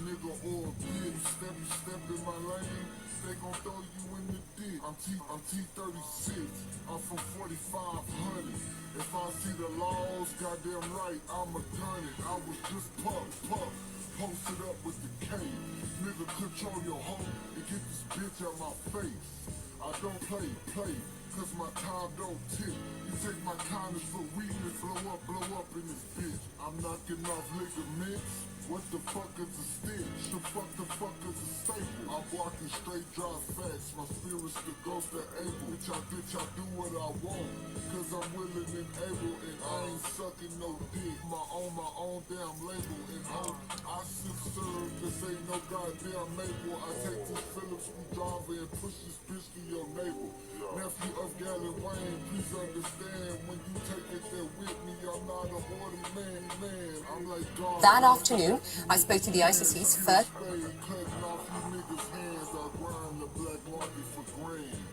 nigga or a bitch. Step in my lane, they gon' throw you in the dick. I'm T36, I'm from 4500. If I see the laws, goddamn right, I'ma gun it. I was just puff, posted up with the K. Nigga, control your hoe and get this bitch out my face. I don't play, cause my time don't tick. You take my kindness for weakness, blow up in this bitch. I'm knocking off ligaments. What the fuck is a stitch? The fuck is a staple? I'm walking straight, dry facts. My spirit's the ghost of Abel. Bitch, I do what I want. Cause I'm willing and able, and I ain't sucking no dick. My own damn label. And I sip serve, this ain't no goddamn maple. I take this Phillips screwdriver and push this bitch to your navel. Nephew of Gallon Wayne, please understand. When you take it there with me, I'm not a hoarding man. I'm like God. That afternoon, I spoke to the ICC's first. Cutting off you niggas' hands, I grind the black market for grand.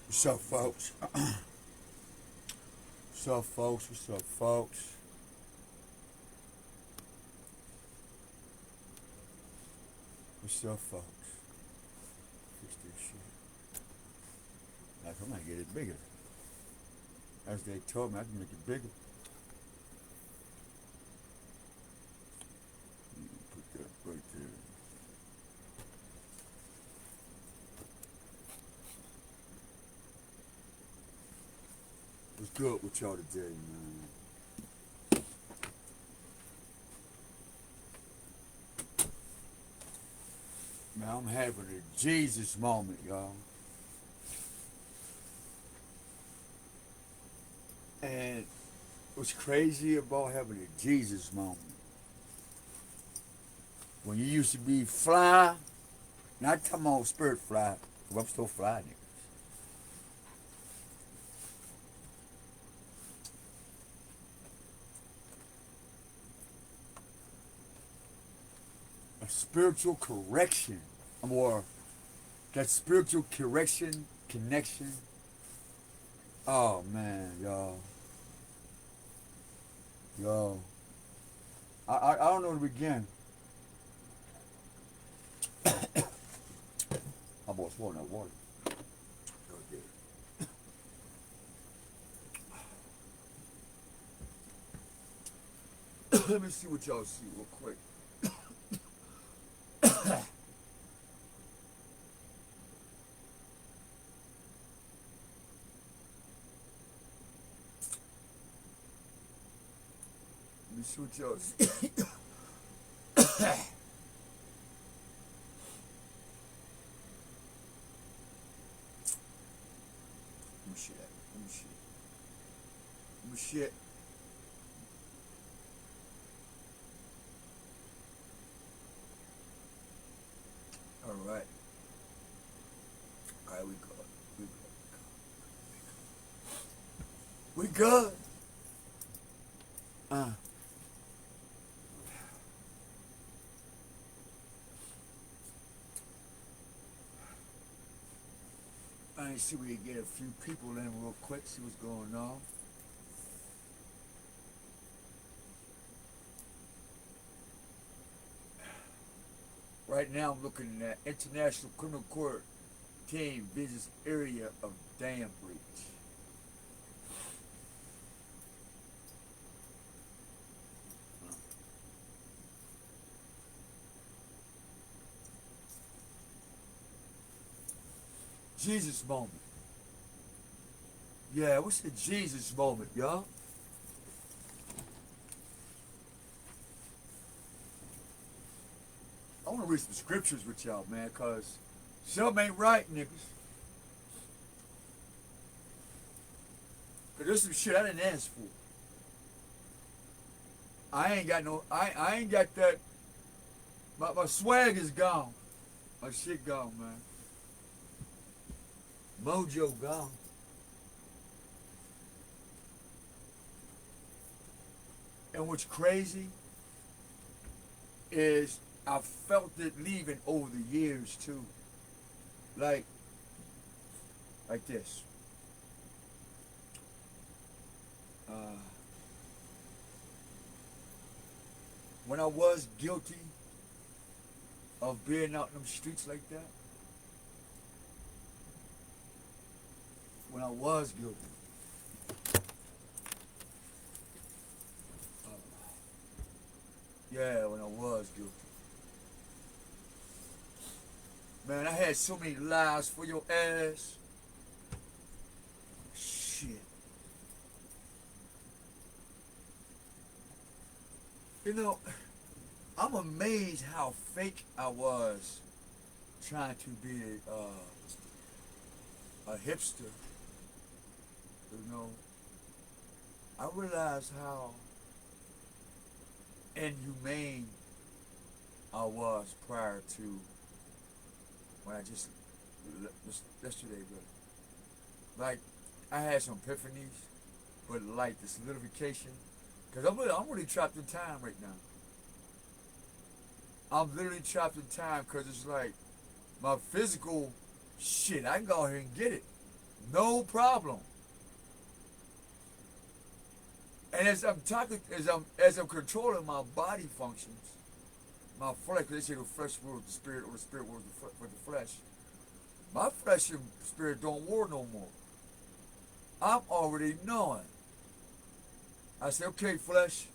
What's up, folks? What's up, folks? What's up, folks? What's up, folks? Fix this shit. Like, I'm gonna get it bigger. As they told me, I can make it bigger. Put that right there. What's good with y'all today, man? Man, I'm having a Jesus moment, y'all. And what's crazy about having a Jesus moment, when you used to be fly, not talking about spirit fly, because I'm still fly, niggas. A spiritual correction, or that spiritual correction, connection. Oh man, y'all. I don't know where to begin. I'm about to swallow that water. Let me see what y'all see real quick. Let me see what y'all see. Let me shit. All right, we good. I see we can get a few people in real quick, see what's going on. Right now I'm looking at International Criminal Court team visits area of dam breach. Jesus moment. Yeah, what's the Jesus moment, y'all? I want to read some scriptures with y'all, man, because something ain't right, niggas. Because there's some shit I didn't ask for. I ain't got that. My swag is gone. My shit gone, man. Mojo gone. And what's crazy is I felt it leaving over the years too. Like this. when I was guilty of being out in them streets like that, when I was guilty, yeah, when I was guilty. Man, I had so many lies for your ass. Shit. You know, I'm amazed how fake I was trying to be a hipster. You know, I realized how inhumane I was prior to when I just yesterday, bro. Like, I had some epiphanies, but like the solidification, because I'm really trapped in time right now. I'm literally trapped in time because it's like my physical shit, I can go ahead and get it. No problem. And as I'm talking, as I'm controlling my body functions, my flesh, because they say the flesh rules the spirit, or the spirit rules the flesh. My flesh and spirit don't war no more. I'm already knowing. I say, okay, flesh,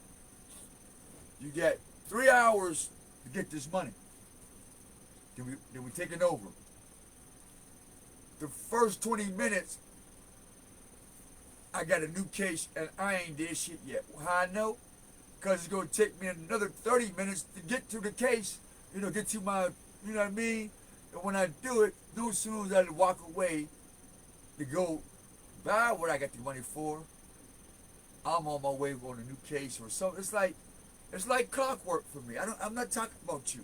you got 3 hours to get this money. Then we take it over. The first 20 minutes, I got a new case and I ain't did shit yet. How I know? Because it's going to take me another 30 minutes to get to the case, get to my, you know what I mean? And when I do it, no sooner as I walk away to go buy what I got the money for, I'm on my way on a new case or something. It's like clockwork for me. I'm not talking about you.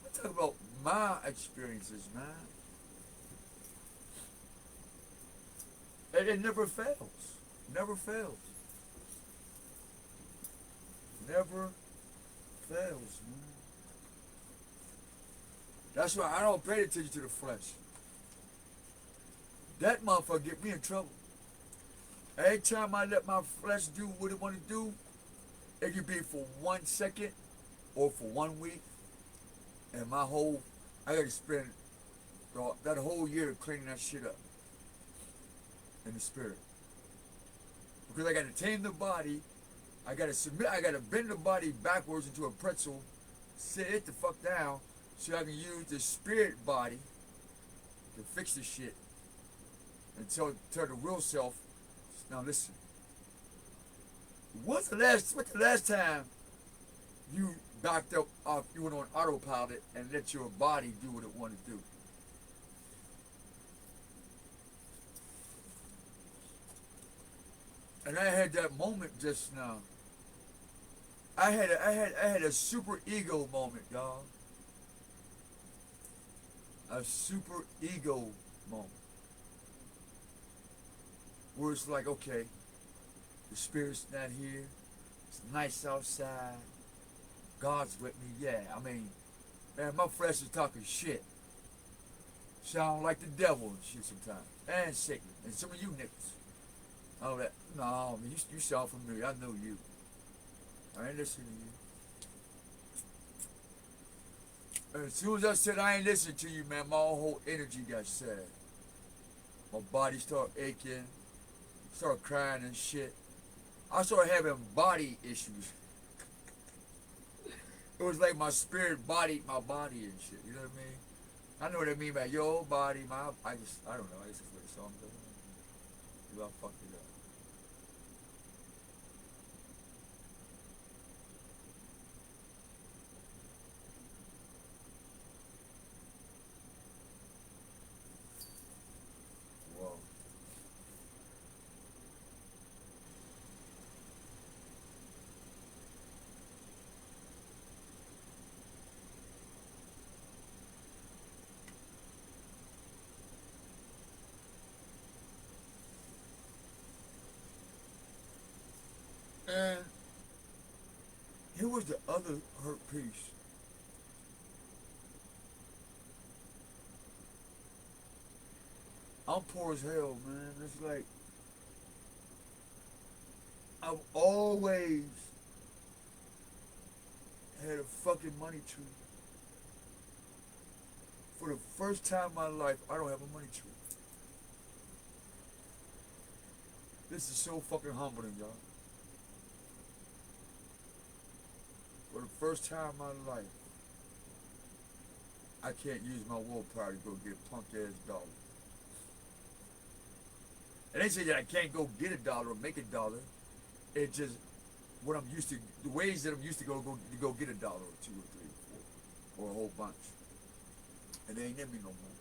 I'm talking about my experiences, man. And it never fails. Never fails. Never fails, man. That's why I don't pay attention to the flesh. That motherfucker get me in trouble. Every time I let my flesh do what it want to do, it could be for 1 second or for 1 week, and I got to spend that whole year cleaning that shit up in the spirit. Because I got to tame the body, I got to bend the body backwards into a pretzel, sit it the fuck down, so I can use the spirit body to fix the shit until the real self. Now listen. What's the last time you backed up off, you went on autopilot and let your body do what it wanted to do? And I had that moment just now. I had a super ego moment, y'all. A super ego moment. Where it's like, okay, the spirit's not here. It's nice outside. God's with me. Yeah, I mean, man, my flesh is talking shit. Sound like the devil and shit sometimes. And Satan. And some of you niggas. All that. No, man, you sound familiar. I know you. I ain't listening to you. And as soon as I said I ain't listening to you, man, my whole energy got sad. My body started aching. Started crying and shit. I started having body issues. It was like my spirit bodied my body and shit. You know what I mean? I know what I mean by your body, I don't know. I guess that's what the song goes. I fucked it up. Whoa. And here was the other hurt piece. I'm poor as hell, man. It's like I've always had a fucking money tree. For the first time in my life, I don't have a money tree. This is so fucking humbling, y'all. For the first time in my life, I can't use my willpower to go get a punk ass dollar. It ain't say that I can't go get a dollar or make a dollar. It's just what I'm used to, the ways that I'm used to go get a dollar or two or three or four or a whole bunch. And they ain't in me no more.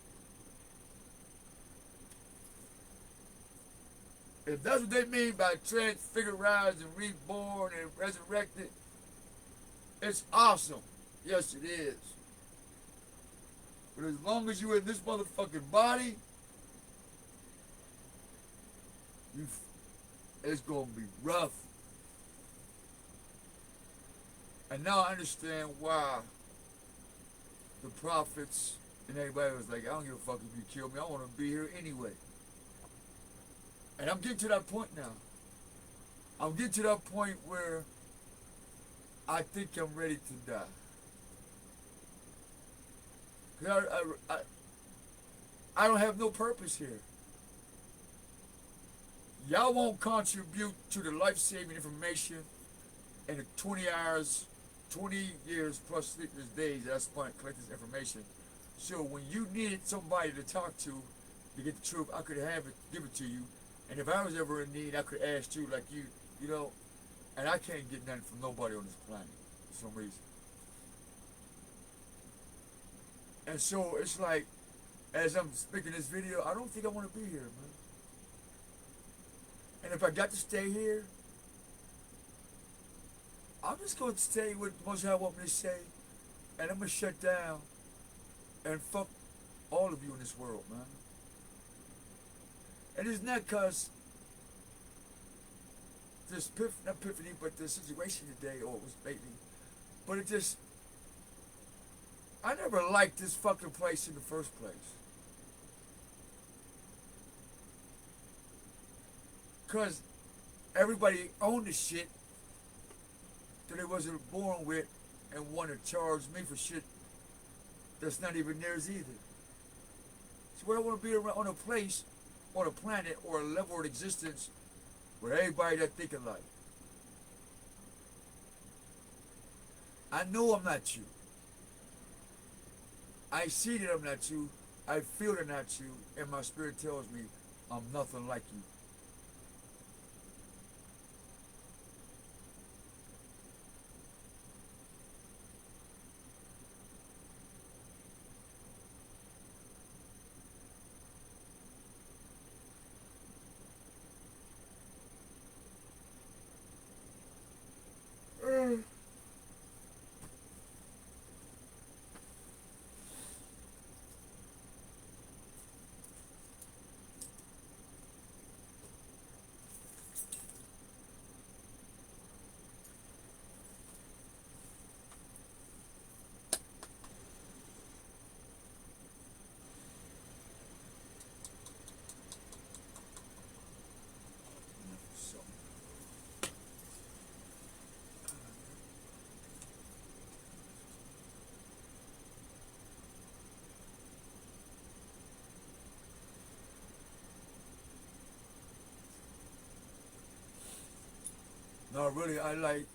If that's what they mean by transfigurized and reborn and resurrected, it's awesome. Yes, it is. But as long as you're in this motherfucking body, it's going to be rough. And now I understand why the prophets and everybody was like, I don't give a fuck if you kill me. I want to be here anyway. And I'm getting to that point now. I'm getting to that point where I think I'm ready to die. Cause I don't have no purpose here. Y'all won't contribute to the life-saving information in the 20 years plus sleepless days that I spent collecting this information. So when you needed somebody to talk to get the truth, I could have it, give it to you. And if I was ever in need, I could ask you like you know, and I can't get nothing from nobody on this planet for some reason. And so it's like, as I'm speaking this video, I don't think I want to be here, man. And if I got to stay here, I'm just going to stay with what Most High want me to say, and I'm going to shut down and fuck all of you in this world, man. And it's not because this not epiphany, but the situation today, or it was lately, but it just, I never liked this fucking place in the first place. Because everybody owned the shit that they wasn't born with and want to charge me for shit that's not even theirs either. So what I want to be around on a place, on a planet, or a level of existence where everybody that think alike. I know I'm not you. I see that I'm not you. I feel that I'm not you. And my spirit tells me I'm nothing like you. No, really, I like,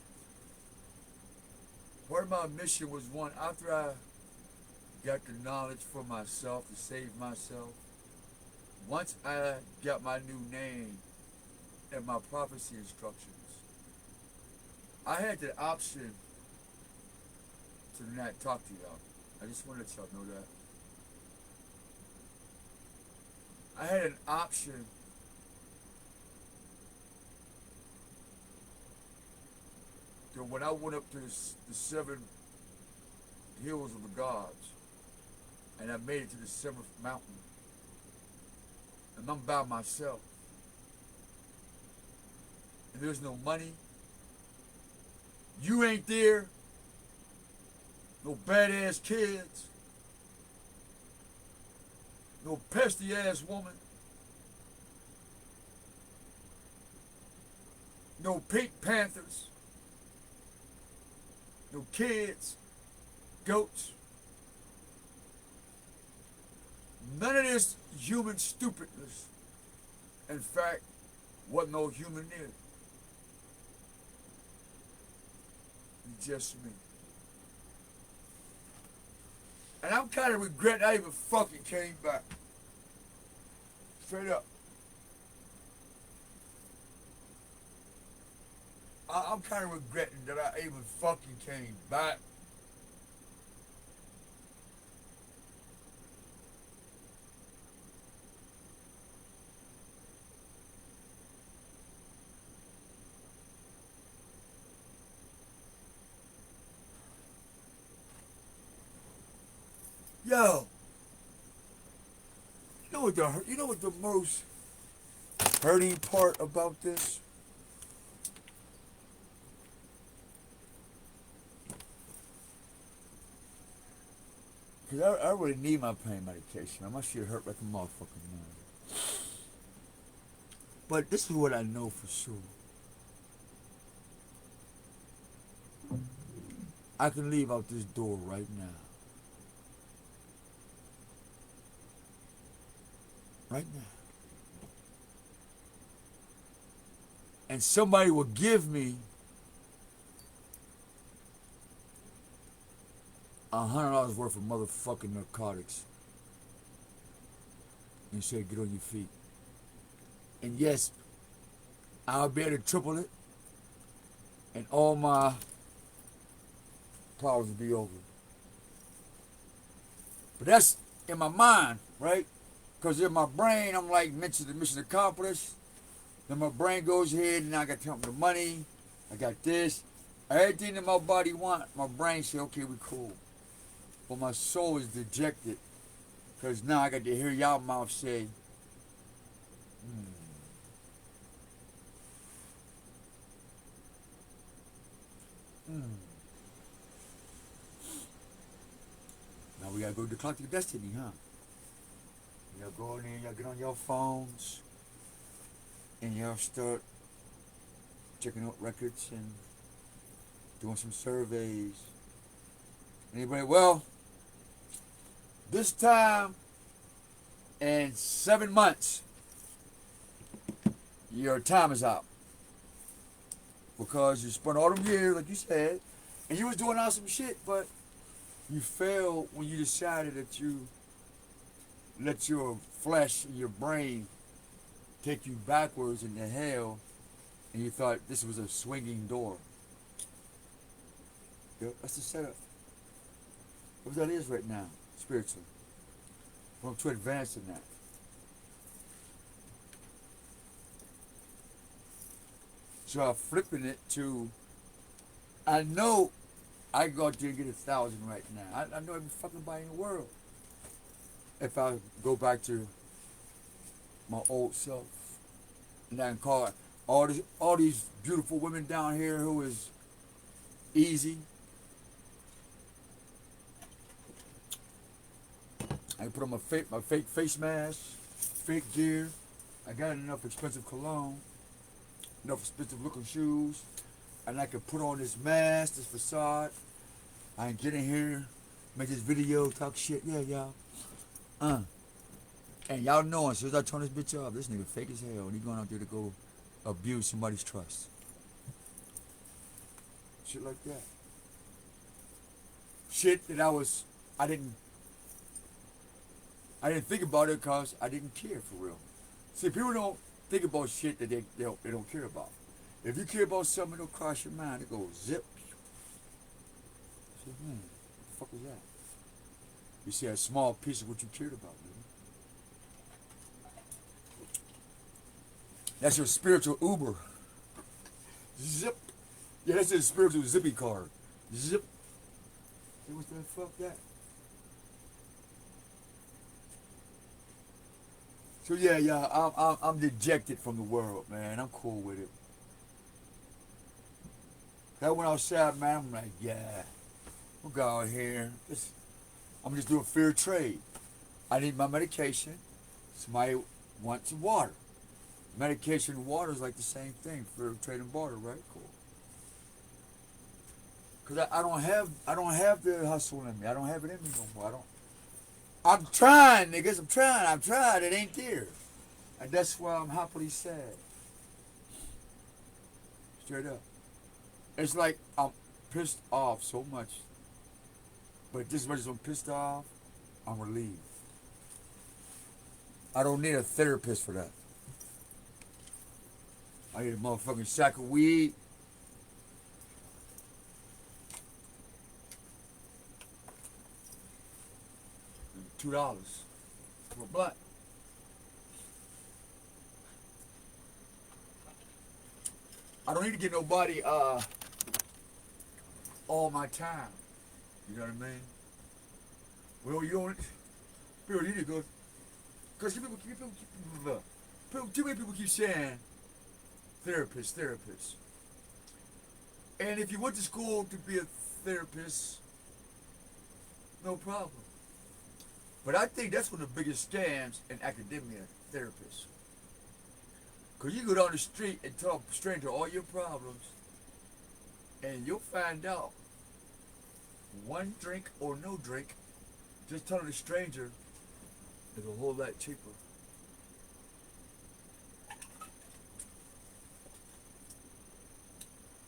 part of my mission was one, after I got the knowledge for myself to save myself, once I got my new name and my prophecy instructions, I had the option to not talk to y'all. I just want to let y'all know that. I had an option that when I went up to the 7 hills of the gods, and I made it to the 7th mountain, and I'm by myself, and there's no money, you ain't there, no badass kids, no pesty ass woman, no pink Panthers, no kids, goats. None of this human stupidness. In fact, wasn't no human there. Just me. And I'm kind of regretting I even fucking came back. Straight up. I'm kind of regretting that I even fucking came back. Yo, you know what the most hurting part about this? Because I really need my pain medication. My shit hurt like a motherfucking man. But this is what I know for sure. I can leave out this door right now. Right now. And somebody will give me $100 worth of motherfucking narcotics and say, get on your feet. And yes, I'll be able to triple it and all my problems will be over. But that's in my mind, right? Because in my brain, I'm like, mission accomplished. Then my brain goes ahead and I got the money. I got this. Everything that my body wants, my brain say, okay, we cool. But my soul is dejected. Because now I got to hear y'all mouth say, Now we got to go to the clock to destiny, huh? Y'all go in there, y'all get on your phones, and y'all start checking out records and doing some surveys. Anybody, well, this time in 7 months, your time is out. Because you spent all them years, like you said, and you was doing awesome shit, but you failed when you decided that you let your flesh and your brain take you backwards into hell, and you thought this was a swinging door. Yep, that's the setup. What that is right now, spiritually. I'm too advanced in that. So I'm flipping it to, I know I can go out there and get 1,000 right now. I know every fucking body in the world. If I go back to my old self, and I can call it all these beautiful women down here who is easy. I can put on my fake face mask, fake gear. I got enough expensive cologne, enough expensive looking shoes, and I can put on this mask, this facade. I can get in here, make this video, talk shit. Yeah, y'all. And y'all know, as soon as I turn this bitch off, this nigga fake as hell, and he going out there to go abuse somebody's trust. Shit like that. Shit that I didn't think about it because I didn't care for real. See, people don't think about shit that they don't care about. If you care about something, it'll cross your mind. It goes zip. Say, what the fuck was that? You see a small piece of what you cared about, man. That's your spiritual Uber. Zip. Yeah, that's your spiritual zippy card. Zip. Hey, what's the fuck that? So yeah, I'm dejected from the world, man. I'm cool with it. I went outside, man. I'm like, yeah, we'll go out here. I'm just doing fair trade. I need my medication. Somebody wants some water. Medication and water is like the same thing for trade and barter, right? Cool. Cause I don't have the hustle in me. I don't have it in me no more. I'm trying, niggas. I've tried. It ain't there. And that's why I'm happily sad. Straight up. It's like I'm pissed off so much. But just as much as I'm pissed off, I'm relieved. I don't need a therapist for that. I need a motherfucking sack of weed. $2 for a blunt. I don't need to get nobody all my time. You know what I mean? Well, you don't. People need to go. Because too many people keep saying therapist. And if you went to school to be a therapist, no problem. But I think that's one of the biggest scams in academia, therapists. Because you go down the street and talk straight to all your problems, and you'll find out one drink or no drink, just telling a stranger is a whole lot cheaper.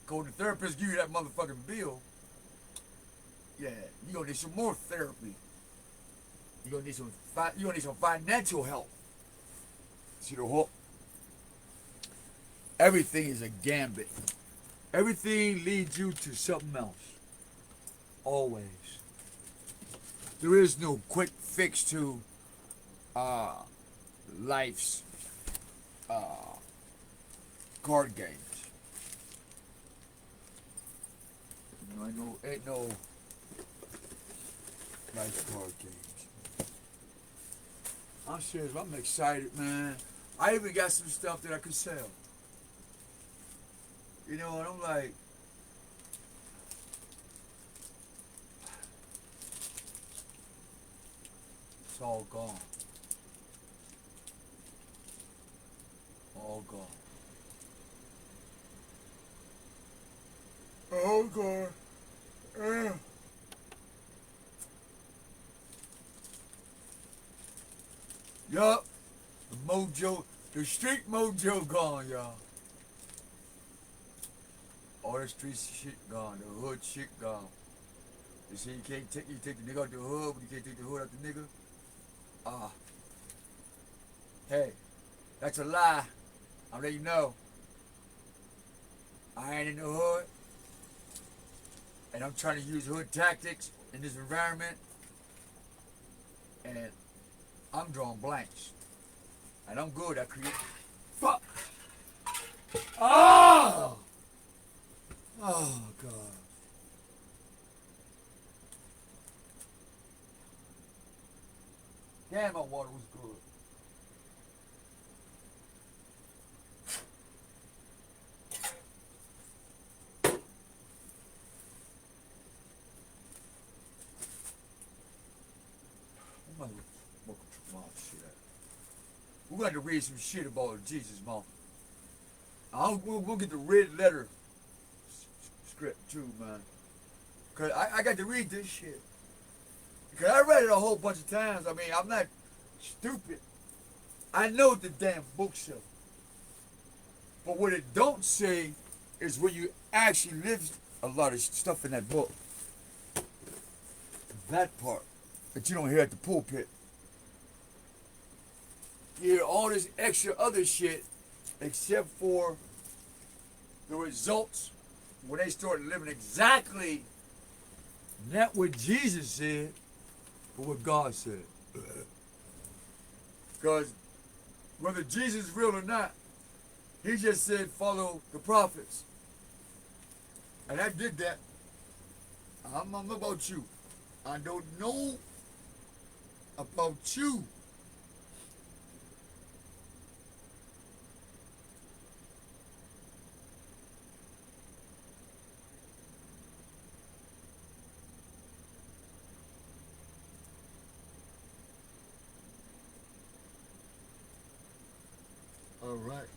Go to the therapist, give you that motherfucking bill. Yeah, you gonna need some more therapy. You gonna need some financial help. See the whole. Everything is a gambit. Everything leads you to something else. Always. There is no quick fix to life's card games. Ain't no life card games. I'm serious. I'm excited, man. I even got some stuff that I could sell. You know, and I'm like, it's all gone. All gone. All gone. Yup. The mojo, the street mojo gone, y'all. All the street shit gone, the hood shit gone. You see, you take the nigga out the hood, but you can't take the hood out the nigga. Hey, that's a lie. I'll let you know. I ain't in the hood, and I'm trying to use hood tactics in this environment, and I'm drawing blanks. And I'm good at creating. Fuck! Oh! Oh, God. Damn, my water was good. I'm gonna look at my shit. We're going to read some shit about Jesus, Mom. We'll get the red letter script too, man. Cause I got to read this shit. Cause I read it a whole bunch of times. I mean, I'm not stupid. I know what the damn book says. But what it don't say is where you actually live a lot of stuff in that book. That part that you don't hear at the pulpit. You hear all this extra other shit except for the results when they start living exactly not what Jesus said, but what God said. Because whether Jesus is real or not, he just said follow the prophets. And I did that. I don't know about you. I don't know about you. All right.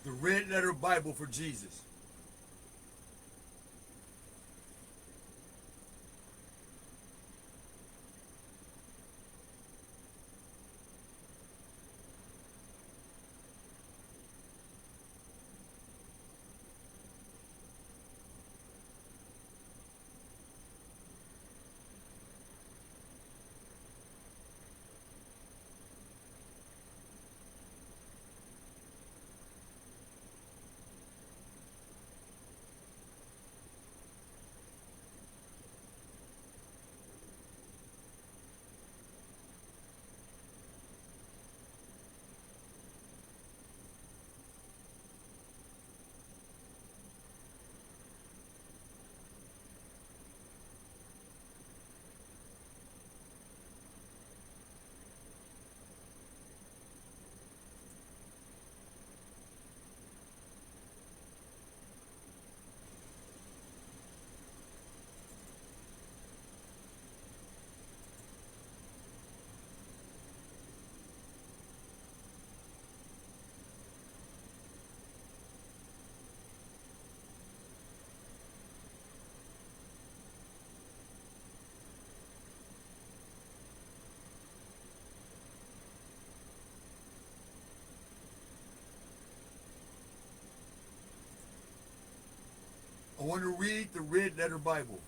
The red letter Bible for Jesus. I want to read the red letter Bible.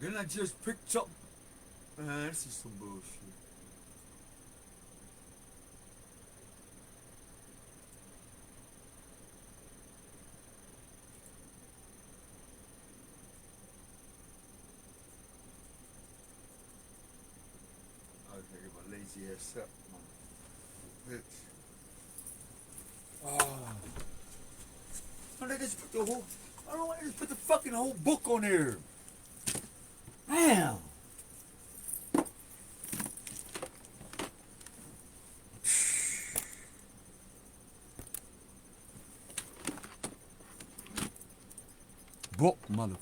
Then I just picked up. Man, this is some bullshit. Okay, get my lazy ass up, bitch. Oh. Why don't they just put the whole? I don't want to just put the fucking whole book on there. Damn. Book, mother.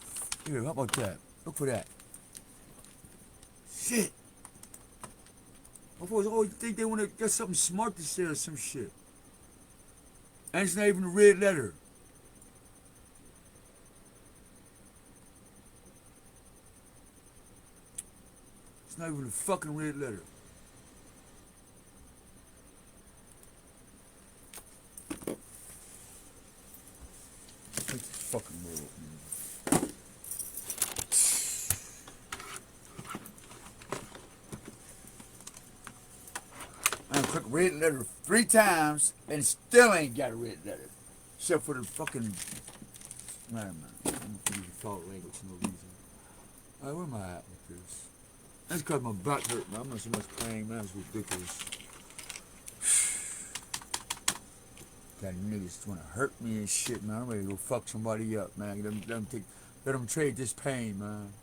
Here, how about that? Look for that. Shit. Motherfuckers always think they want to get something smart to say or some shit. And it's not even a red letter. It's not even a fucking red letter. Take the fucking world, man. I click red letter 3 times and still ain't got a red letter. Except for the fucking. Never mind. I'm gonna use the fault language for no reason. Alright, where am I at with this? That's because my back hurt, man. I'm not so much pain, man. It's ridiculous. Got niggas wanna hurt me and shit, man. I'm ready to go fuck somebody up, man. Let them trade this pain, man.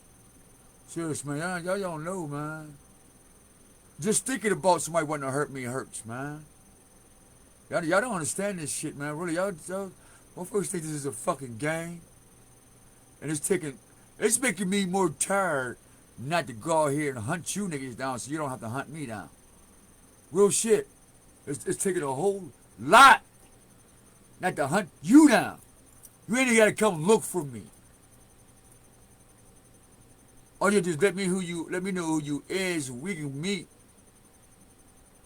Serious, man. Y'all don't know, man. Just thinking about somebody wanting to hurt me hurts, man. Y'all don't understand this shit, man. Really, y'all folks think this is a fucking game. And it's making me more tired not to go out here and hunt you niggas down so you don't have to hunt me down. Real shit. It's taking a whole lot not to hunt you down. You ain't gotta come look for me. All you just let me know who you is, we can meet.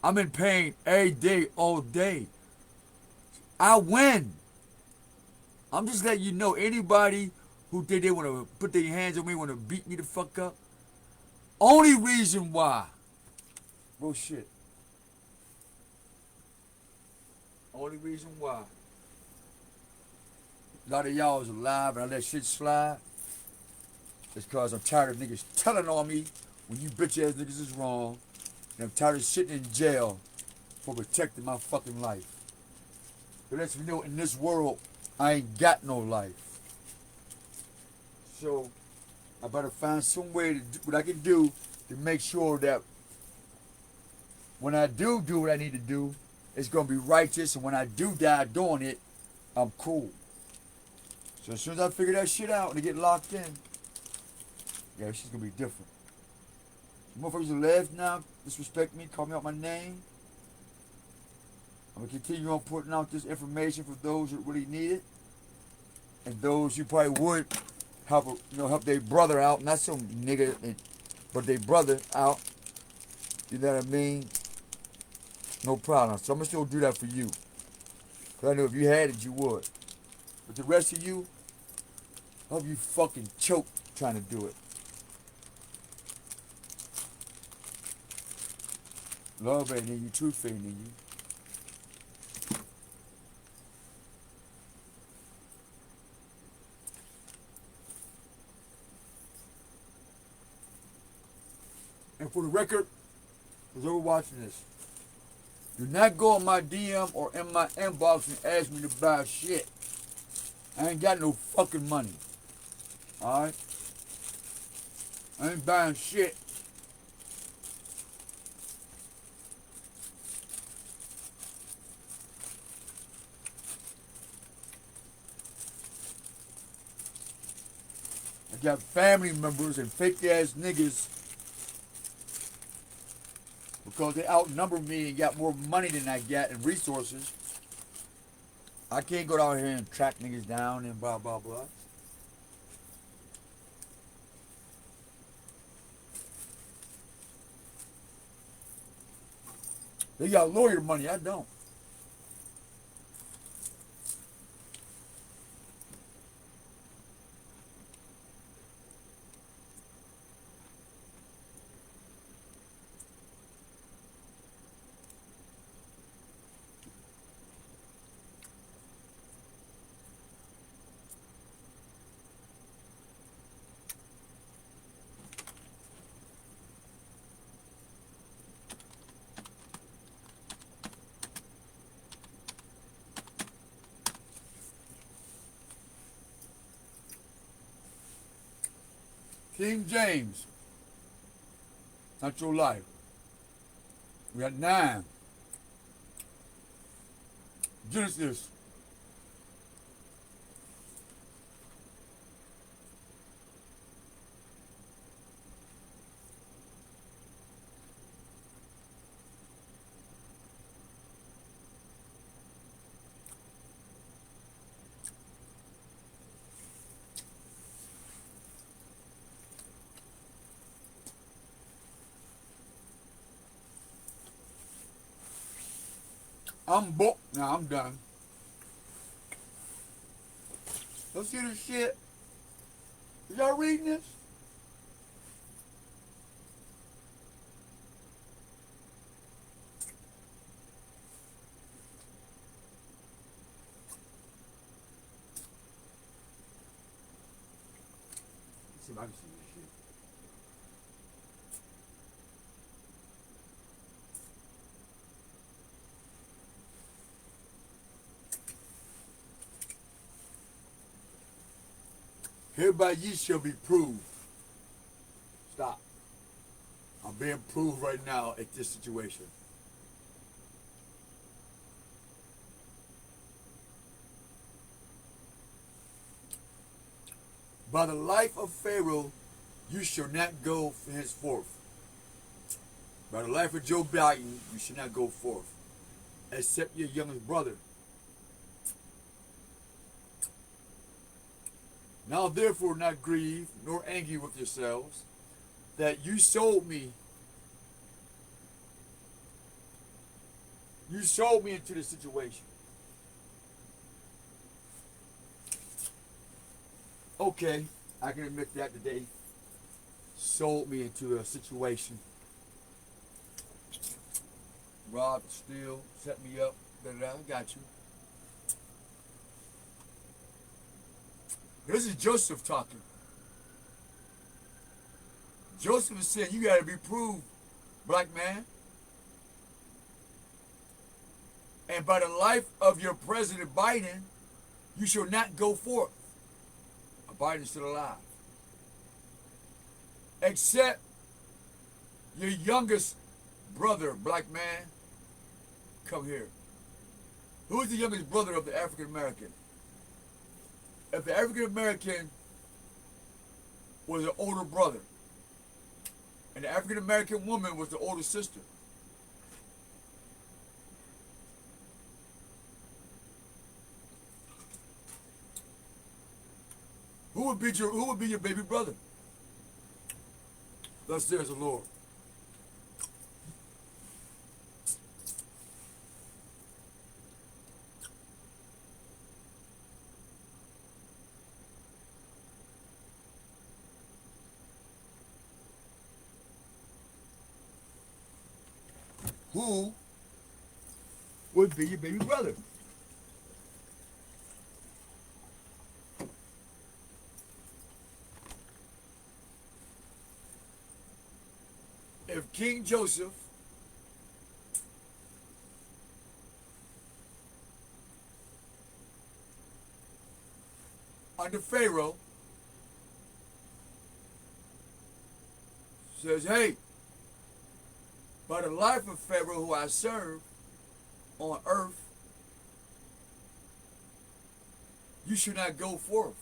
I'm in pain every day, all day. I win. I'm just letting you know, anybody who think they want to put their hands on me, want to beat me the fuck up, only reason why. Bullshit. Only reason why. A lot of y'all is alive and I let shit slide. It's because I'm tired of niggas telling on me when you bitch ass niggas is wrong. And I'm tired of sitting in jail for protecting my fucking life. It lets me know in this world, I ain't got no life. So, I better find some way to do what I can do to make sure that when I do what I need to do, it's going to be righteous. And when I do die doing it, I'm cool. So as soon as I figure that shit out and get locked in, yeah, shit's going to be different. Motherfuckers who left now, disrespect me, call me out my name. I'm going to continue on putting out this information for those that really need it. And those who probably would help their brother out. Not some nigga, but their brother out. You know what I mean? No problem. So I'm going to still do that for you. Because I know if you had it, you would. But the rest of you, I hope you fucking choke trying to do it. Love ain't in you, truth ain't in you. And for the record, those who are watching this, do not go on my DM or in my inbox and ask me to buy shit. I ain't got no fucking money. Alright? I ain't buying shit. I got family members and fake ass niggas because they outnumber me and got more money than I got and resources. I can't go down here and track niggas down and blah, blah, blah. They got lawyer money, I don't. King James, not your life. We got 9. Genesis. I'm booked. Now I'm done. Let's see this shit. Is y'all reading this? Let's see if I can see this shit. Hereby ye shall be proved. Stop. I'm being proved right now at this situation. By the life of Pharaoh, you shall not go henceforth. By the life of Joe Biden, you shall not go forth, except your youngest brother. Now therefore not grieve, nor angry with yourselves, that you sold me. You sold me into this situation. Okay, I can admit that today. Sold me into a situation. Robbed, steal, set me up, I got you. This is Joseph talking. Joseph is saying, you got to be proved, black man. And by the life of your President Biden, you shall not go forth. Biden's still alive. Except your youngest brother, black man, come here. Who is the youngest brother of the African American? If the African American was an older brother, and the African American woman was the older sister, who would be your baby brother? Thus says the Lord. Who would be your baby brother? If King Joseph under Pharaoh says, hey, by the life of Pharaoh who I serve on earth, you should not go forth.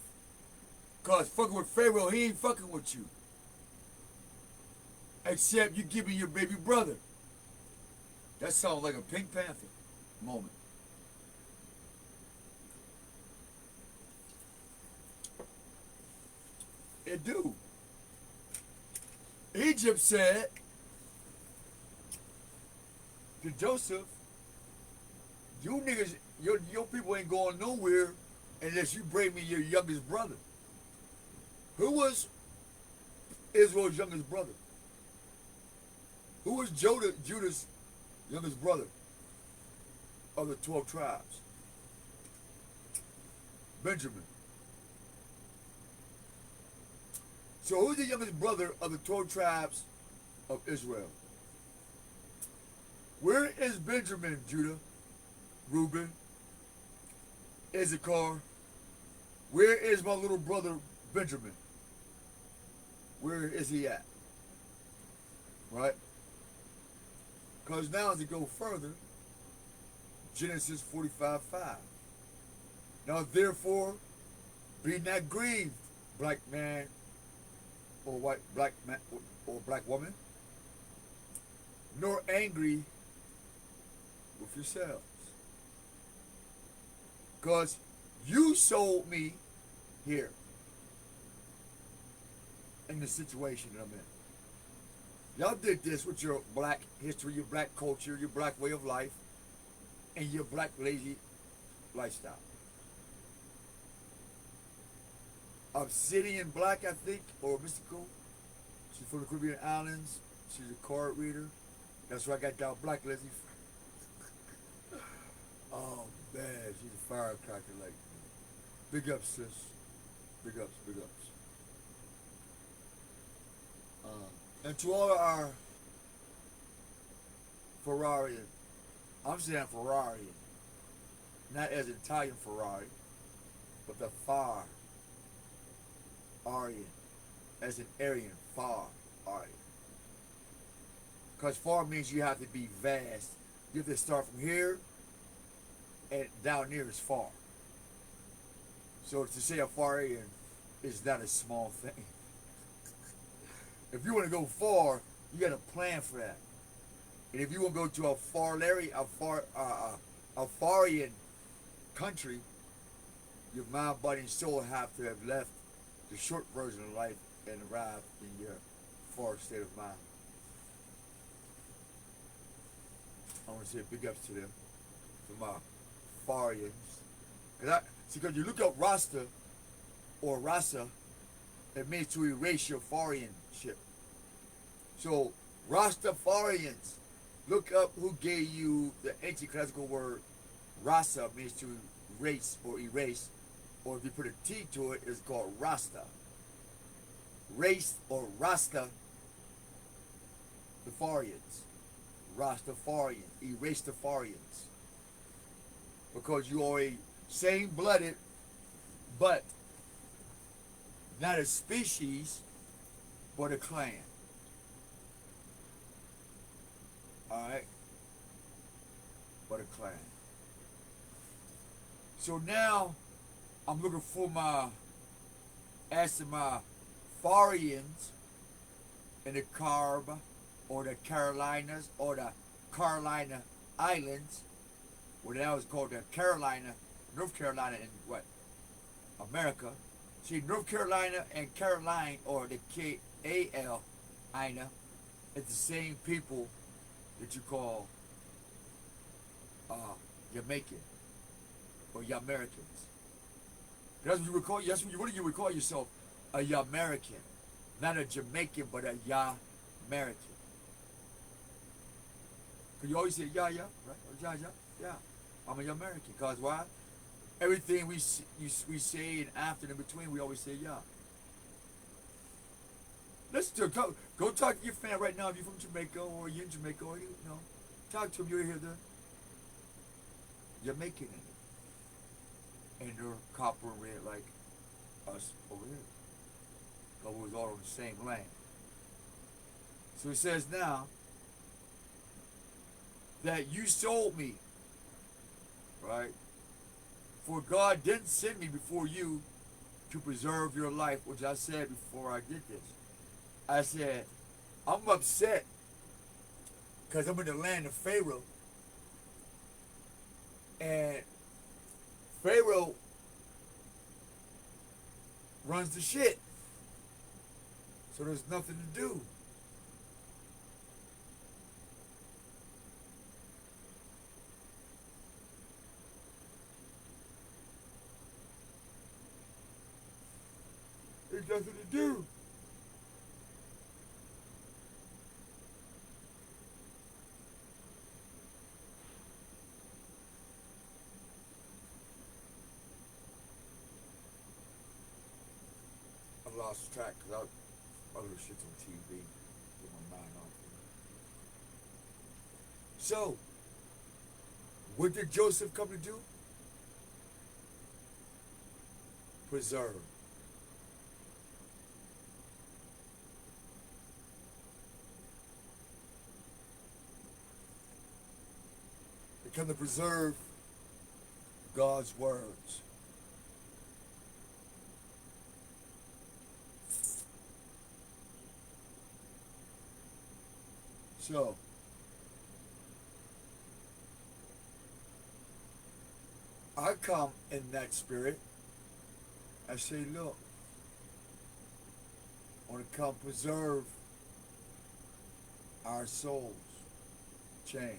Because fucking with Pharaoh, he ain't fucking with you. Except you give me your baby brother. That sounds like a Pink Panther moment. It do. Egypt said to Joseph, you niggas, your people ain't going nowhere unless you bring me your youngest brother. Who was Israel's youngest brother? Who was Judah's youngest brother of the 12 tribes? Benjamin. So who's the youngest brother of the 12 tribes of Israel? Where is Benjamin, Judah, Reuben, Issachar? Where is my little brother Benjamin? Where is he at? Right? Because now as you go further, Genesis 45:5. Now therefore, be not grieved, black man or white black man or black woman, nor angry with yourselves. Because you sold me here in the situation that I'm in. Y'all did this with your black history, your black culture, your black way of life, and your black lazy lifestyle. Obsidian Black, I think, or Mystical. She's from the Caribbean Islands. She's a card reader. That's where I got down Black Lizzie. Oh man, she's a firecracker like me. Big ups, sis. Big ups, big ups. And to all our Ferrarian, I'm saying Ferrarian, not as Italian Ferrari, but the far Aryan, as an Aryan, far Aryan. Because far means you have to be vast. You have to start from here and down near is far. So to say a far Aryan is not a small thing. If you want to go far, you got to plan for that. And if you want to go to a farian country, your mind, body, and soul have to have left the short version of life and arrived in your far state of mind. I want to say big ups to them, to my farians. Because you look up Rasta or Rasa, it means to erase your Farianship. So, Rastafarians, look up who gave you the ancient classical word Rasa, means to erase or erase, or if you put a T to it, it's called Rasta. Race or Rasta, the Farians. Rastafarian, erase the Farians. Because you are a same-blooded, but not a species, but a clan. Alright? But a clan. So now, I'm looking for asking my Farians in the Carib, or the Carolinas, or the Carolina Islands, what that was called the Carolina, North Carolina in what? America. See, North Carolina and Caroline, or the K-A-L, Ina, it's the same people that you call Jamaican or Yamericans. That's what you would call. What do you would call yourself? A Yamerican, not a Jamaican, but a Yamerican. Cause you always say yeah, right? Or yeah. I'm a Yamerican. Cause why? Everything we say and after and in between, we always say yeah. Let's go talk to your fan right now if you're from Jamaica or you're in Jamaica or talk to them. You'll hear you're making it. And they're copper and red like us over here. Because we was all on the same land. So it says now that you sold me, right? For God didn't send me before you to preserve your life, which I said before I did this. I said, I'm upset because I'm in the land of Pharaoh. And Pharaoh runs the shit. So there's nothing to do. There's nothing to do. I lost track because other shit's on TV. Get my mind off of it. So, what did Joseph come to do? Preserve. come to preserve God's words. So, I come in that spirit. I say, look, I want to come preserve our souls. Change.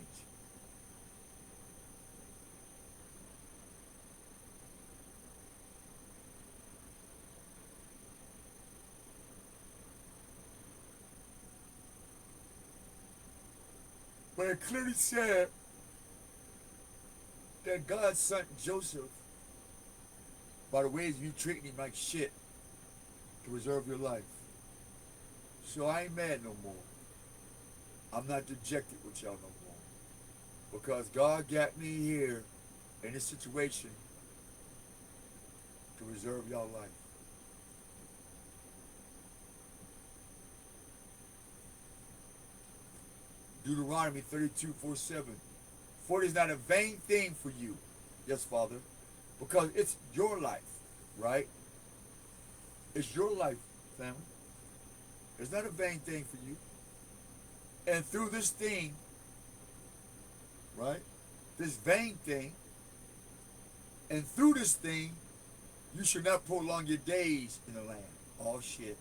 But it clearly said that God sent Joseph by the ways you treating him like shit to preserve your life. So I ain't mad no more. I'm not dejected with y'all no more. Because God got me here in this situation to preserve y'all life. Deuteronomy 32:4-7. For it is not a vain thing for you, yes, Father, because it's your life, right? It's your life, family. It's not a vain thing for you. And through this thing, right, this vain thing, and through this thing, you should not prolong your days in the land. Oh, shit.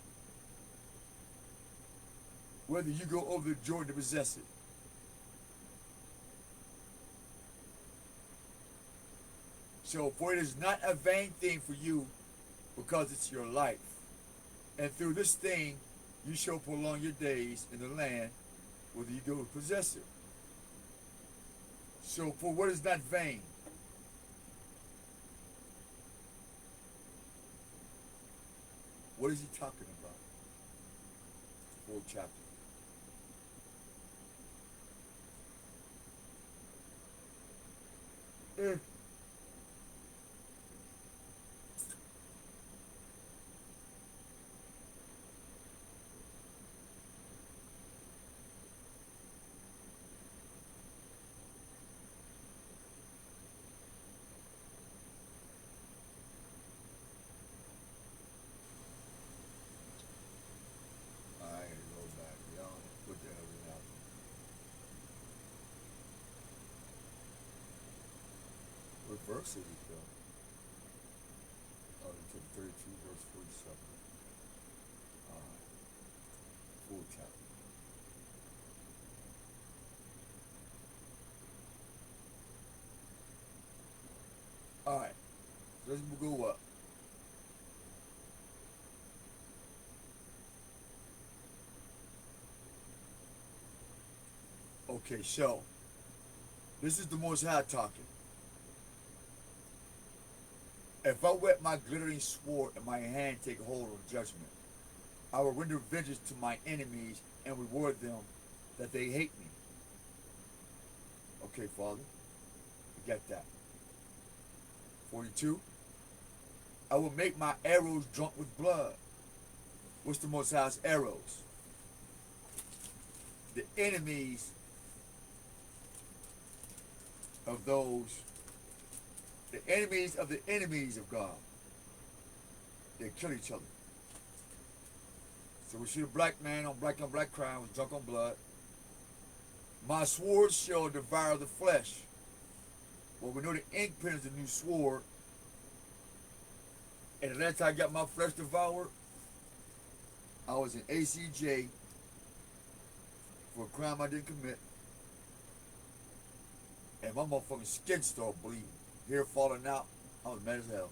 Whether you go over the Jordan to possess it. So, for it is not a vain thing for you, because it's your life. And through this thing, you shall prolong your days in the land, whether you go to possess it. So, for what is not vain? What is he talking about? Full chapter. What verse is it though? Oh, it's 32 verse 47. Full chapter. Alright, let's go up. Okay, so this is the Most High talking. If I wet my glittering sword and my hand take hold of judgment, I will render vengeance to my enemies and reward them that they hate me. Okay, Father, you got that. 42. I will make my arrows drunk with blood. What's the Most High's arrows? The enemies of those, the enemies of the enemies of God. They kill each other. So we see a black man on black crime, was drunk on blood. My sword shall devour the flesh. Well, we know the ink pen is the new sword. And the last time I got my flesh devoured, I was in ACJ for a crime I didn't commit. And my motherfucking skin started bleeding. Hair falling out. I was mad as hell.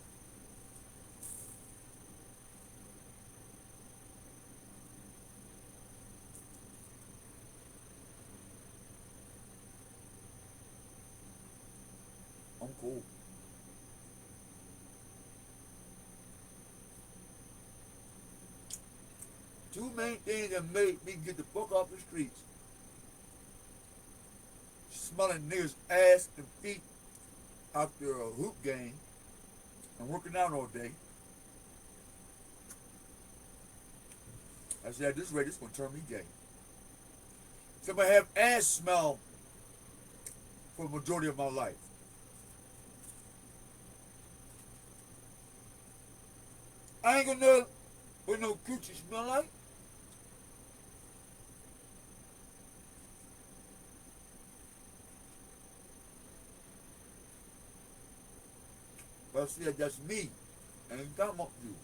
I'm cool. Two main things that made me get the fuck off the streets. Smelling niggas' ass and feet after a hoop game and working out all day. I said, at this rate, it's gonna turn me gay. Somebody have ass smell for the majority of my life. I ain't gonna know what no coochie smell like. But see, that's me. And come up to you.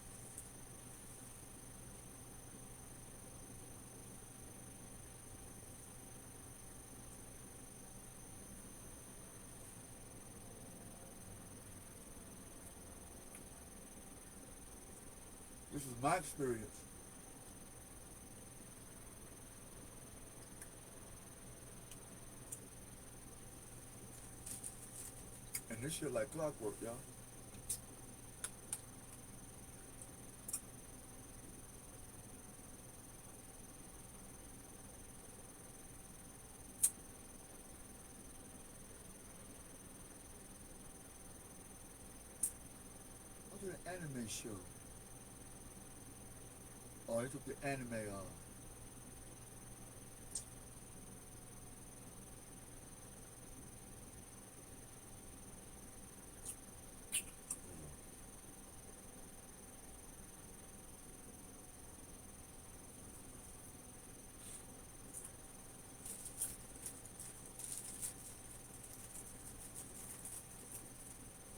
This is my experience. And this shit like clockwork, y'all. What's an anime show? Oh, they took the anime on.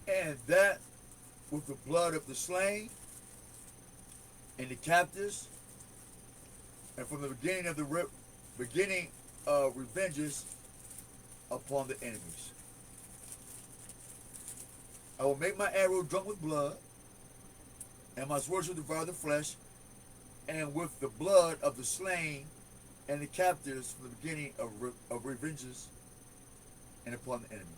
And that with the blood of the slain and the captives, and from the beginning of revenges upon the enemies. I will make my arrow drunk with blood, and my sword shall devour the flesh, and with the blood of the slain and the captives from the beginning of revenges and upon the enemy.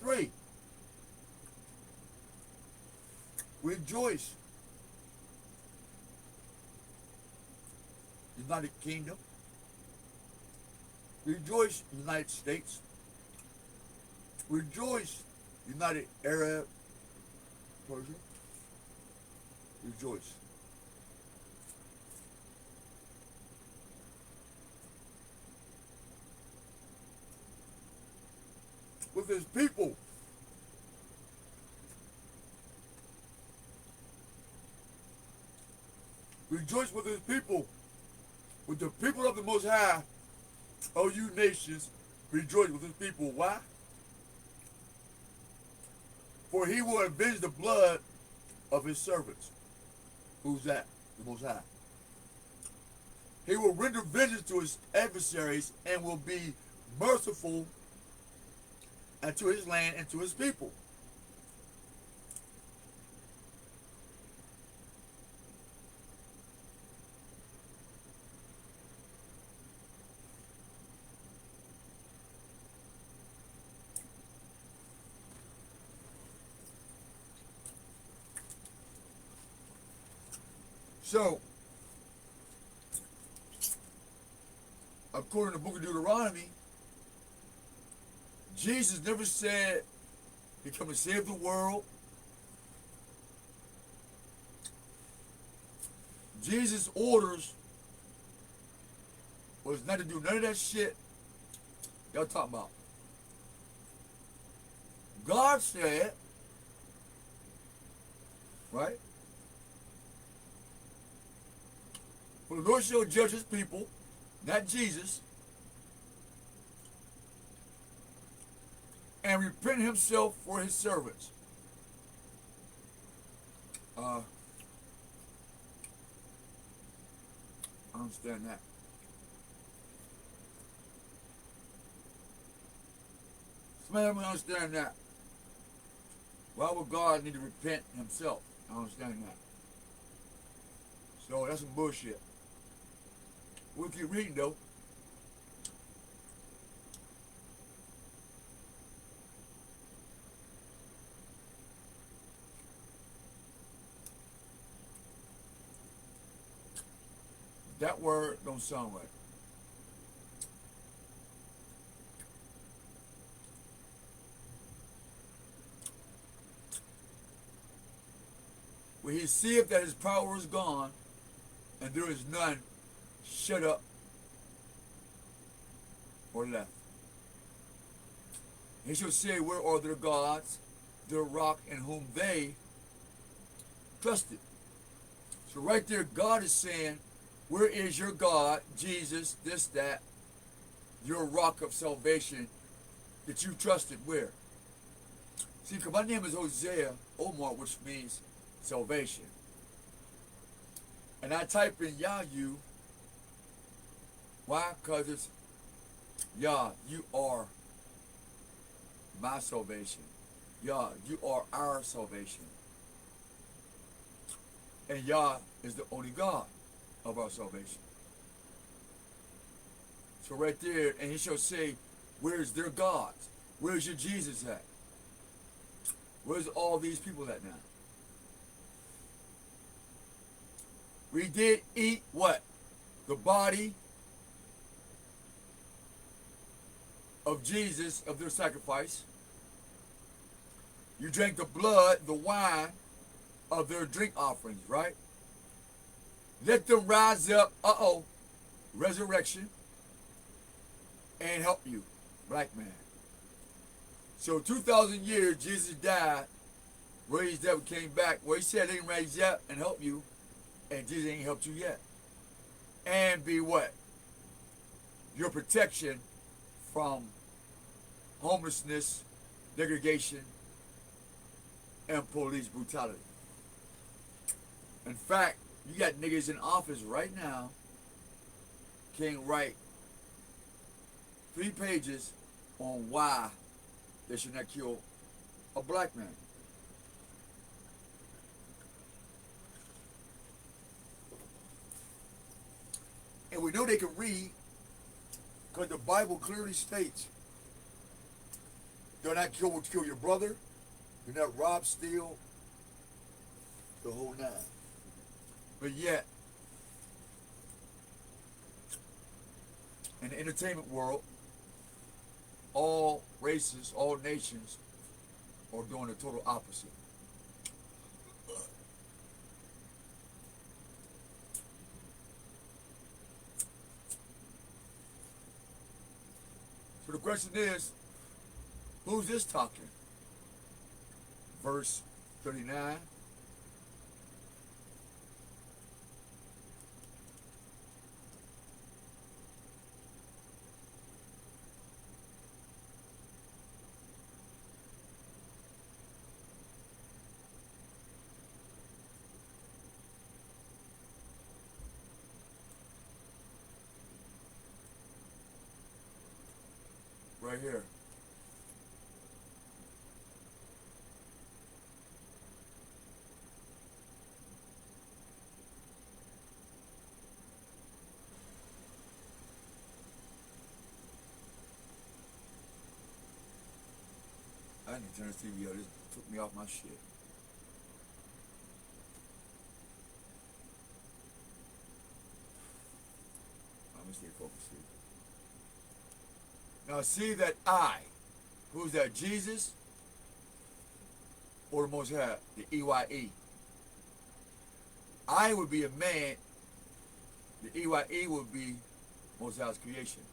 Three. Rejoice. United Kingdom. Rejoice, United States. Rejoice, United Arab Persia. Rejoice. With his people. Rejoice with his people. With the people of the Most High, O you nations, rejoice with his people. Why? For he will avenge the blood of his servants. Who's that? The Most High. He will render vengeance to his adversaries and will be merciful and to his land and to his people. So, according to the book of Deuteronomy, Jesus never said he come to save the world. Jesus' orders was not to do none of that shit y'all talking about. God said, right? For the Lord shall judge his people, not Jesus, and repent himself for his servants. I understand that. Somebody don't understand that. Why would God need to repent himself? I understand that. So that's some bullshit. We'll keep reading though. That word don't sound right. When he seeth that his power is gone, and there is none shut up or left. He shall say, where are their gods, their rock in whom they trusted? So right there, God is saying, where is your God, Jesus, this, that, your rock of salvation that you trusted? Where? See, because my name is Hosea Omar, which means salvation. And I type in Yah-you. Why? Because it's Yah, you are my salvation. Yah, you are our salvation. And Yah is the only God of our salvation. So right there, and he shall say, where's their God? Where's your Jesus at? Where's all these people at now? We did eat what? The body of Jesus, of their sacrifice. You drank the blood, the wine of their drink offerings, right? Let them rise up, resurrection, and help you, black man. So 2,000 years, Jesus died, raised up, came back. Well, he said he didn't raise up and help you, and Jesus ain't helped you yet. And be what? Your protection from homelessness, degradation, and police brutality. In fact, you got niggas in office right now can write 3 pages on why they should not kill a black man. And we know they can read because the Bible clearly states, do not kill your brother, do not rob, steal, the whole nine. But yet, in the entertainment world, all races, all nations are doing the total opposite. So the question is, who's this talking? Verse 39. Right here. I need to turn this TV on. This took me off my shit. I'm gonna stay focused here. Now see that I, who's that, Jesus or the Most High, the EYE? I would be a man, the EYE would be Most High's creation.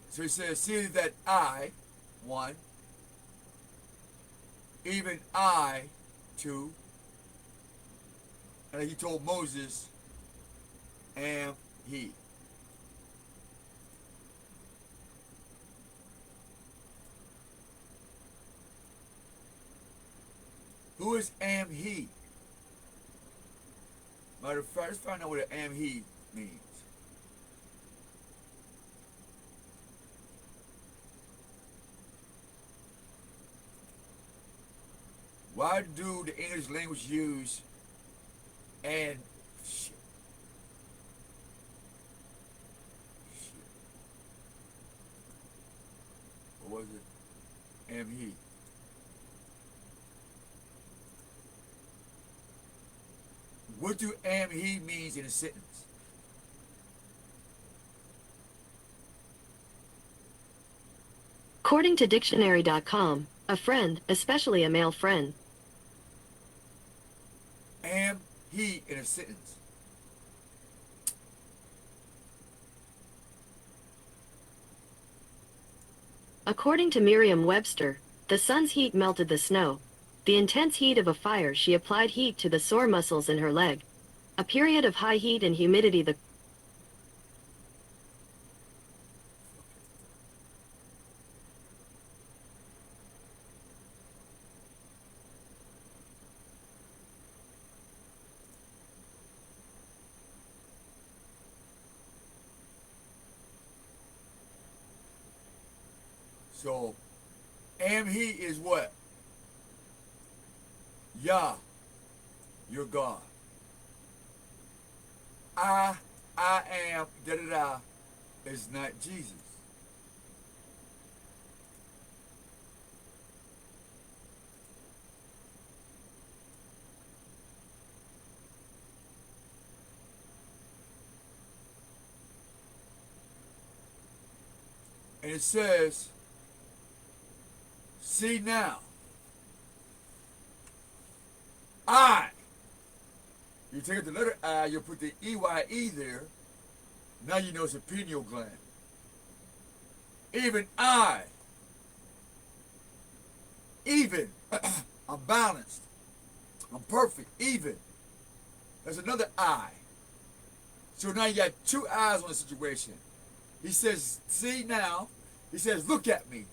So he says, see that I, 1, even I, 2, and he told Moses, am he. Who is am he? Matter of fact, let's find out what an am he means. Why do the English language use and shit? What was it? Am he? What do am he means in a sentence? According to dictionary.com, a friend, especially a male friend. Am he in a sentence? According to Merriam-Webster, the sun's heat melted the snow. The intense heat of a fire, she applied heat to the sore muscles in her leg. A period of high heat and humidity, the So, am he is what? Yah, your God. I am, da-da-da, is not Jesus. And it says, see now, I. You take the letter I, you put the EYE there. Now you know it's a pineal gland. Even I. Even. I'm balanced. I'm perfect. Even. There's another I. So now you got two eyes on the situation. He says, see now. He says, look at me.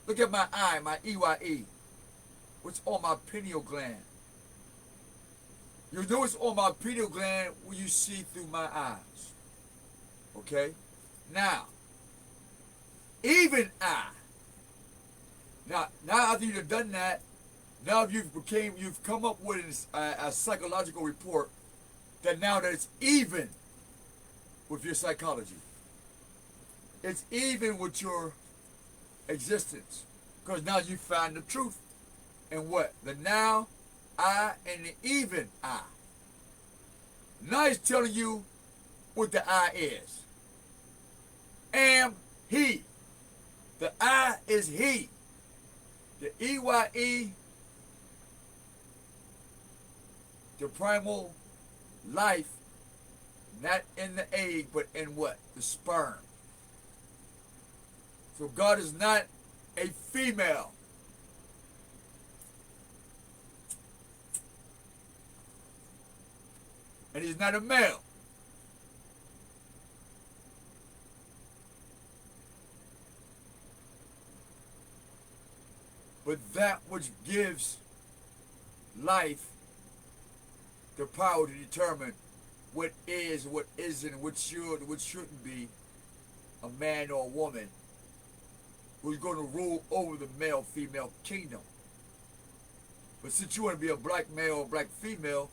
Look at my eye, my EYE. What's on my pineal gland? You know what's on my pineal gland when you see through my eyes. Okay? Now, even I. Now after you've done that, now you've come up with a psychological report that now that it's even with your psychology. It's even with your existence. Because now you find the truth. And what? The now, I, and the even I. Now he's telling you what the I is. Am he. The I is he. The EYE, the primal life, not in the egg, but in what? The sperm. So God is not a female. And he's not a male. But that which gives life the power to determine what is, what isn't, what should, what shouldn't be a man or a woman who's going to rule over the male-female kingdom. But since you want to be a black male or black female,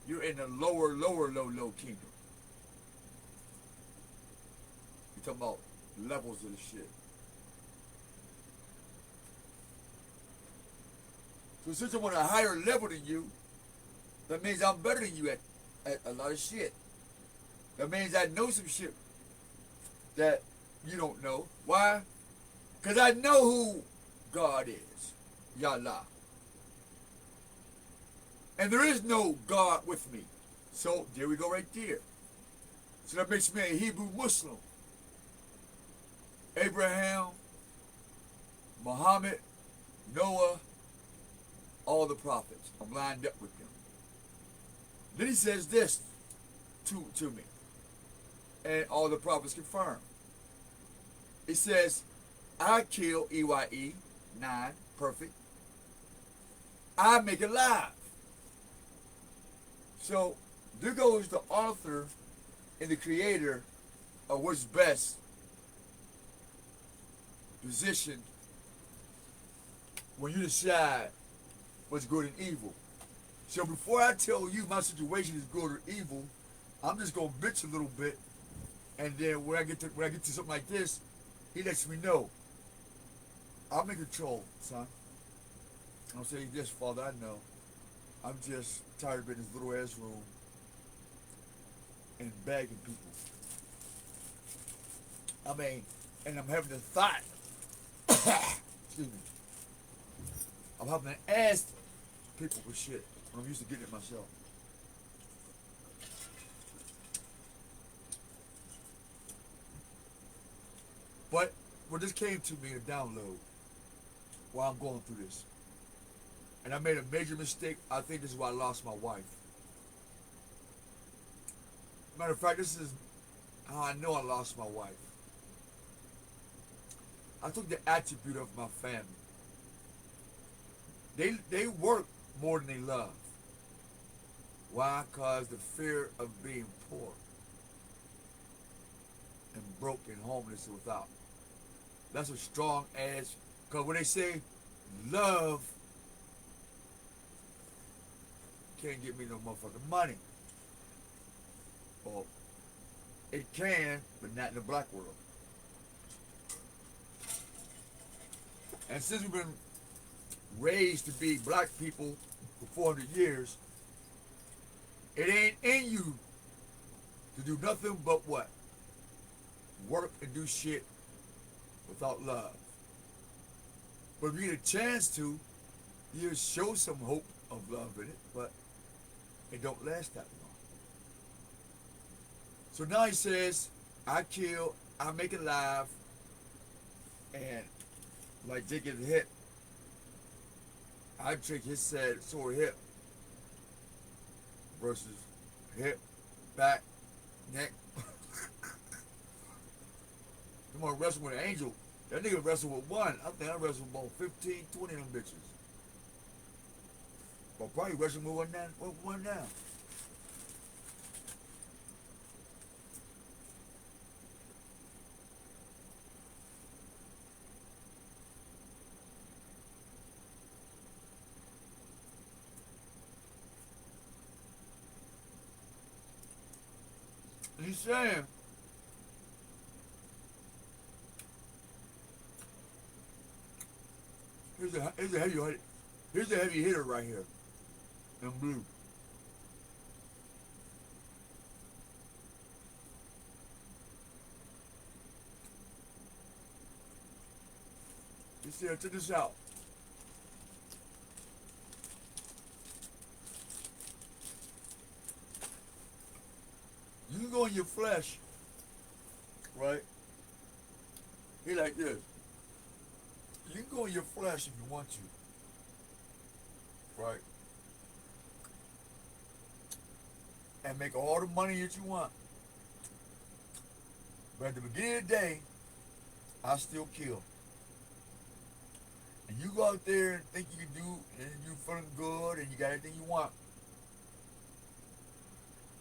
you're in the low kingdom. You're talking about levels of the shit. So since I'm on a higher level than you, that means I'm better than you at a lot of shit. That means I know some shit that you don't know. Why? Because I know who God is. Yallah. And there is no God with me. So there we go right there. So that makes me a Hebrew Muslim. Abraham, Muhammad, Noah, all the prophets. I'm lined up with them. Then he says this to me. And all the prophets confirm. He says, I kill EYE, 9, perfect. I make it live. So there goes the author and the creator of what's best positioned when you decide what's good and evil. So before I tell you my situation is good or evil, I'm just gonna bitch a little bit, and then when I get to something like this, he lets me know. I'm in control, son. I'll say this, Father, I know. I'm just tired of being in this little ass room and begging people. I mean, and I'm having the thought, excuse me, I'm having to ask people for shit when I'm used to getting it myself. But when this came to me, a download, while I'm going through this, and I made a major mistake. I think this is why I lost my wife. Matter of fact, this is how I know I lost my wife. I took the attribute of my family. They work more than they love. Why? Because the fear of being poor and broke and homeless and without. That's a strong ass. Because when they say love can't get me no motherfucking money. Well, it can, but not in the black world. And since we've been raised to be black people for 400 years, it ain't in you to do nothing but what? Work and do shit without love. But if you get a chance to, you show some hope of love in it, but it don't last that long. So now he says, I kill, I make it live, and like Jake gets hit, I take his sword hip versus hip, back, neck. You want to wrestle with an angel, that nigga wrestle with one. I think I wrestle with about 15, 20 of them bitches. But probably wrestle with one now. He's saying, here's a heavy hitter right here in blue. He said, check this out. You can go in your flesh, right? He like this. You can go in your flesh if you want to, right? And make all the money that you want. But at the beginning of the day, I still kill. And you go out there and think you can do, and you feeling good, and you got everything you want.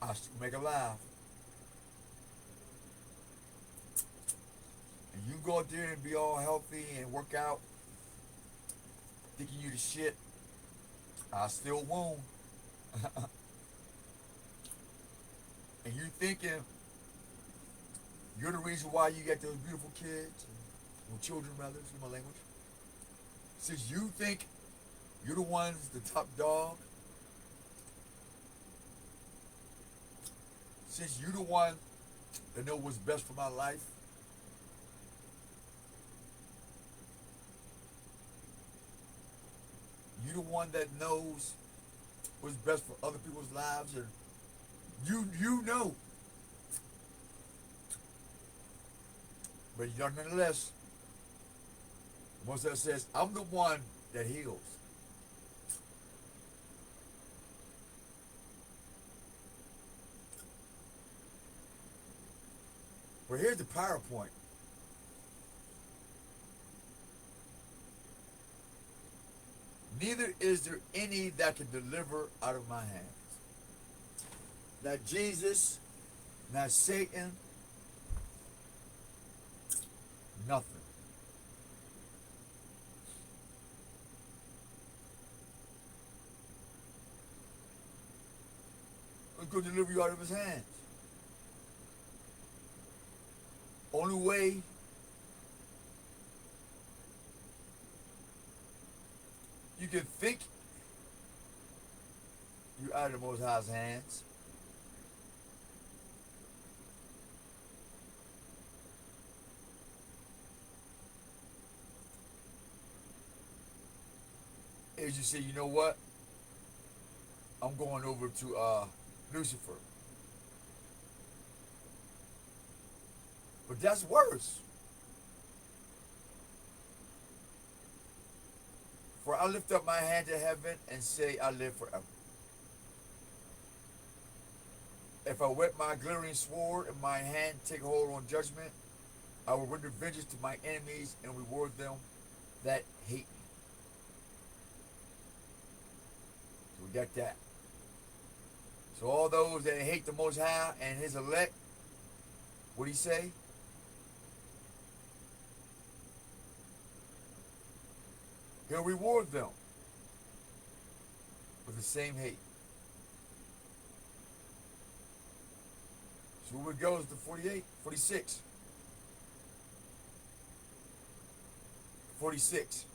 I still make a laugh. And you go out there and be all healthy and work out, thinking you the shit, I still wound. And you thinking you're the reason why you got those beautiful kids, or children rather, excuse my language. Since you think you're the ones, the top dog, since you're the one that know what's best for my life, you're the one that knows what's best for other people's lives, and you know. But nonetheless, once that says, I'm the one that heals. But here's the PowerPoint. Neither is there any that can deliver out of my hands. Not Jesus, not Satan, nothing. Who's going to deliver you out of his hands? Only way you can think You out of the Most High's hands. Is you say, you know what? I'm going over to Lucifer. But that's worse. For I lift up my hand to heaven and say, I live forever. If I wet my glittering sword and my hand take hold on judgment, I will render vengeance to my enemies and reward them that hate me. So we got that. So all those that hate the Most High and His elect, what do He say? He'll reward them with the same hate. So where it goes to 48, 46. 46.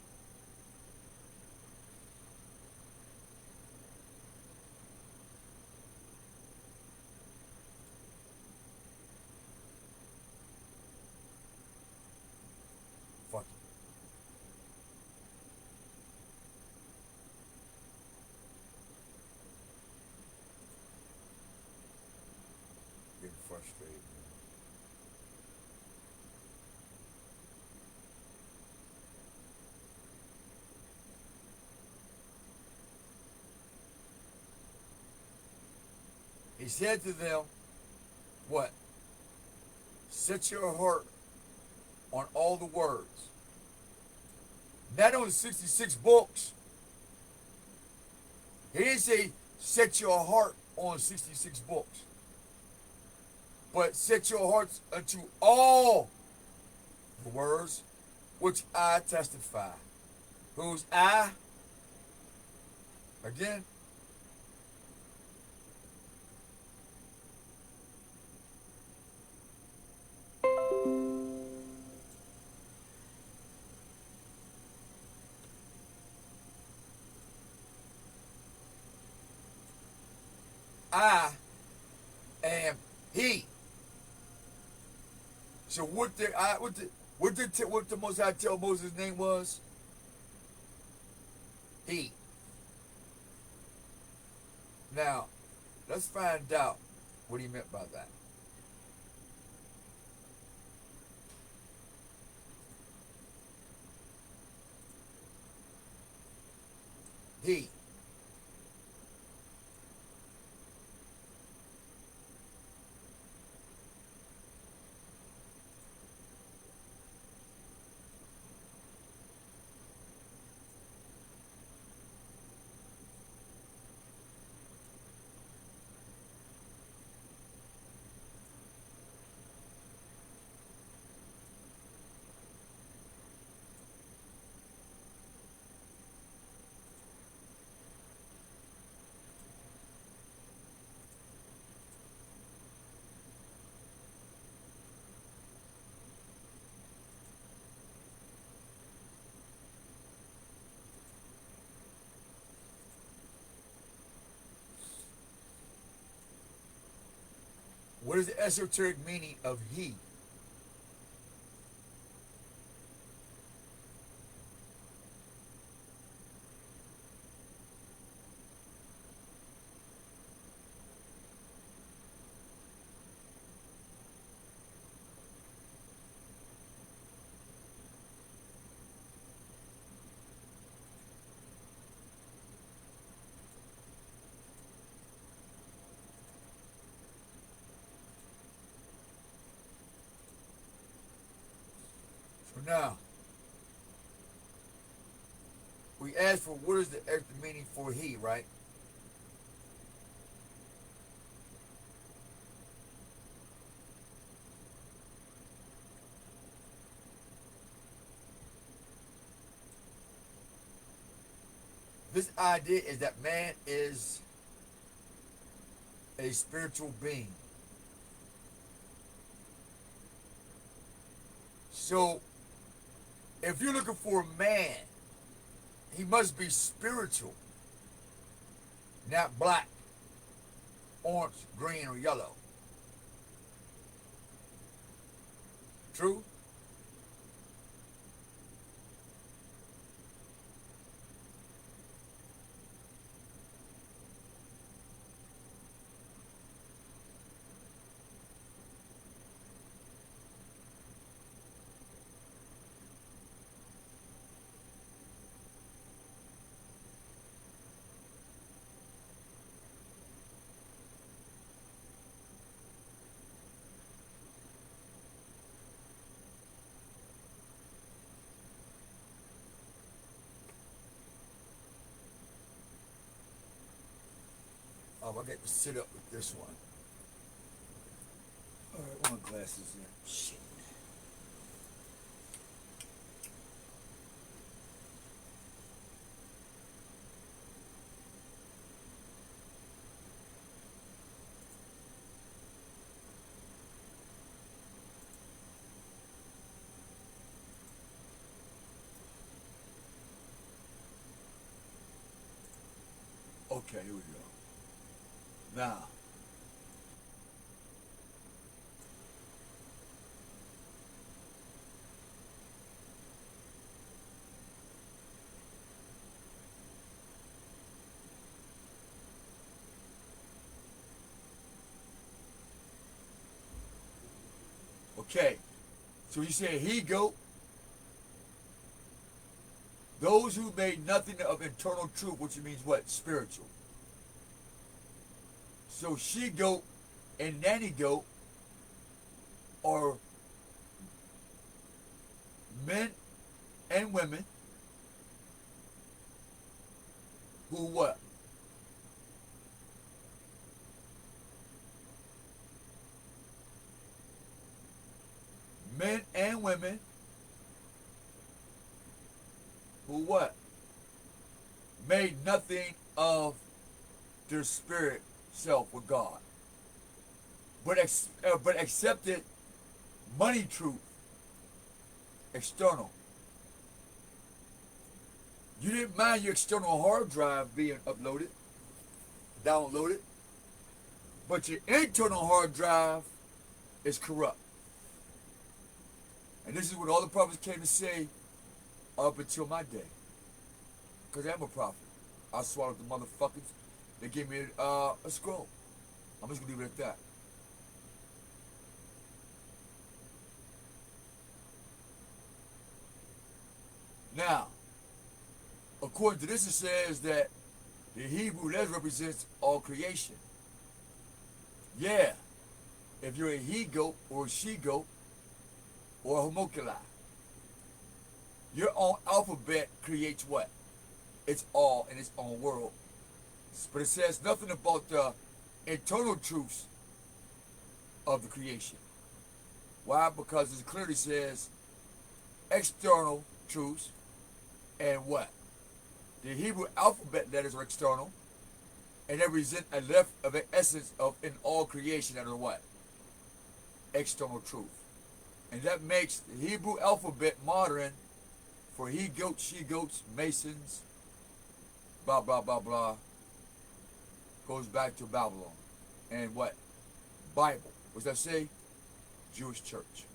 Fuck it. Getting frustrated, man. He said to them, what? Set your heart on all the words. Not on the 66 books. He didn't say set your heart on 66 books. But set your hearts unto all the words which I testify. Who's I? Again. I am He. So what the Most High tell Moses' name was? He. Now, let's find out what He meant by that. He. What is the esoteric meaning of He? Now, we asked for what is the extra meaning for He, right? This idea is that man is a spiritual being. So, if you're looking for a man, he must be spiritual, not black. orange, green, or yellow. True? I get to sit up with this one. Alright, one glasses in. Shit. Okay, here we go. Now, okay, so you say he goat, those who made nothing of internal truth, which means what? Spiritual. So she goat and nanny goat are men and women who what? Men and women who what? Made nothing of their spirit self with God, but accepted money truth, external. You didn't mind your external hard drive being uploaded, downloaded, but your internal hard drive is corrupt. And this is what all the prophets came to say up until my day. Because I'm a prophet. I swallowed the motherfuckers. They gave me a scroll. I'm just going to leave it at that. Now, according to this, it says that the Hebrew letter represents all creation. Yeah, if you're a he-goat or a she-goat or a homunculi, your own alphabet creates what? It's all in its own world. But it says nothing about the internal truths of the creation. Why? Because it clearly says external truths and what? The Hebrew alphabet letters are external and they represent a left of an essence of in all creation that are what? External truth. And that makes the Hebrew alphabet modern for he-goats, she-goats, masons, blah, blah, blah, blah. Goes back to Babylon. And what? Bible. What does that say? Jewish church.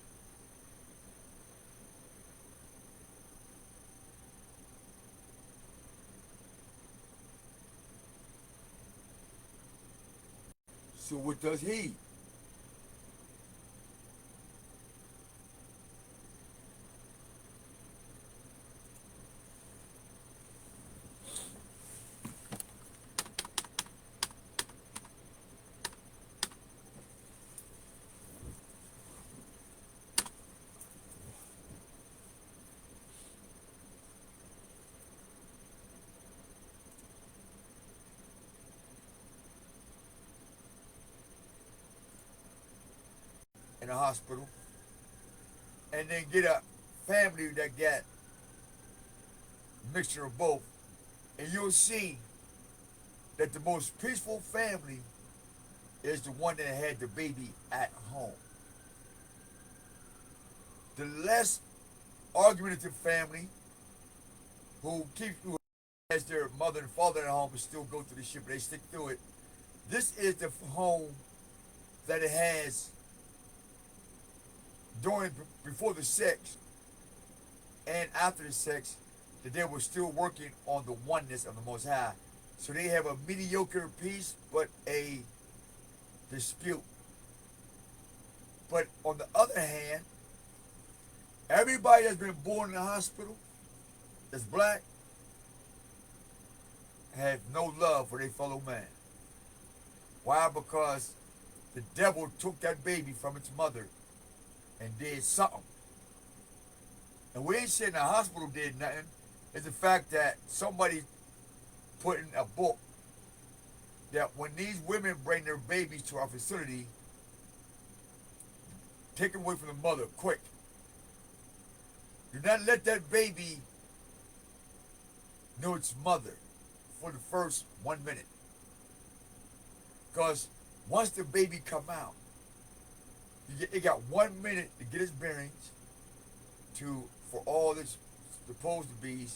So what does he? In a hospital, and then get a family that got mixture of both, and you'll see that the most peaceful family is the one that had the baby at home. The less argumentative family who has their mother and father at home but still go through the shit, but they stick through it, This is the home that it has before the sex and after the sex, that they were still working on the oneness of the Most High. So they have a mediocre peace, but a dispute. But on the other hand, everybody that's been born in the hospital that's black have no love for their fellow man. Why? Because the devil took that baby from its mother and did something. And we ain't saying the hospital did nothing. It's the fact that somebody put in a book that when these women bring their babies to our facility, take them away from the mother, quick. Do not let that baby know its mother for the first 1 minute. Because once the baby come out, it got 1 minute to get its bearings, for all this supposed to be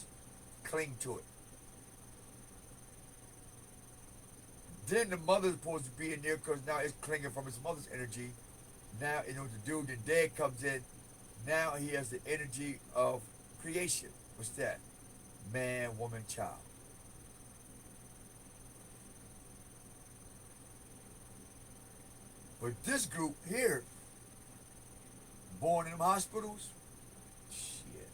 cling to it. Then the mother's supposed to be in there because now it's clinging from its mother's energy. Now you know what to do. The dad comes in. Now he has the energy of creation. What's that? Man, woman, child. But this group here, born in them hospitals, shit.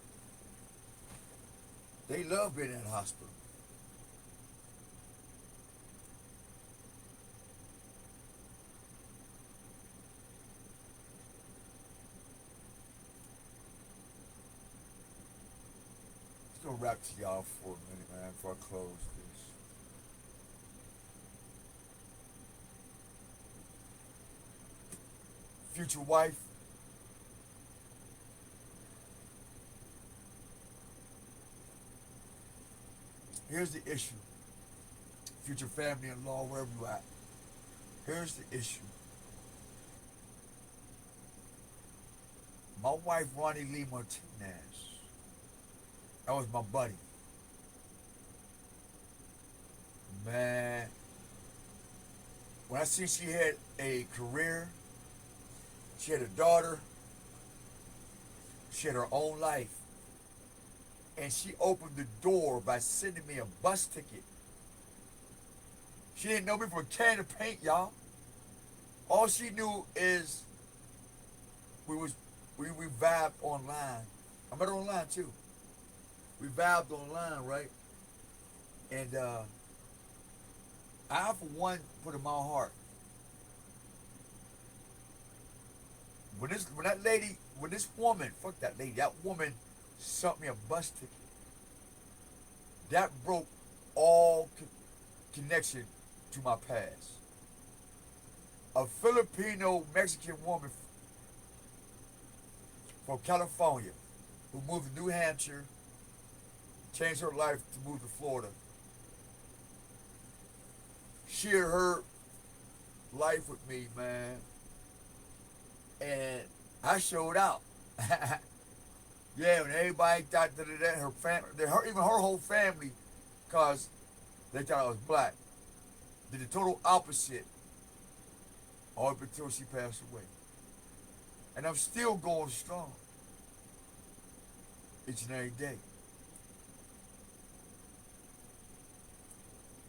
They love being in the hospital. Just gonna wrap to y'all for a minute, man, before I close this. Future wife. Here's the issue. Future family-in-law, wherever you at. Here's the issue. My wife, Ronnie Lee Martinez, that was my buddy. Man, when I see she had a career, she had a daughter, she had her own life, and she opened the door by sending me a bus ticket. She didn't know me from a can of paint, y'all. All she knew is we vibed online. I met her online too. We vibed online, right? And I, for one, put in my heart, when this woman, fuck that lady, that woman sent me a bus ticket. That broke all connection to my past. A Filipino Mexican woman from California who moved to New Hampshire, changed her life to move to Florida, shared her life with me, man, and I showed out. Yeah, when everybody thought that her family, even her whole family, because they thought I was black, did the total opposite all up until she passed away. And I'm still going strong each and every day.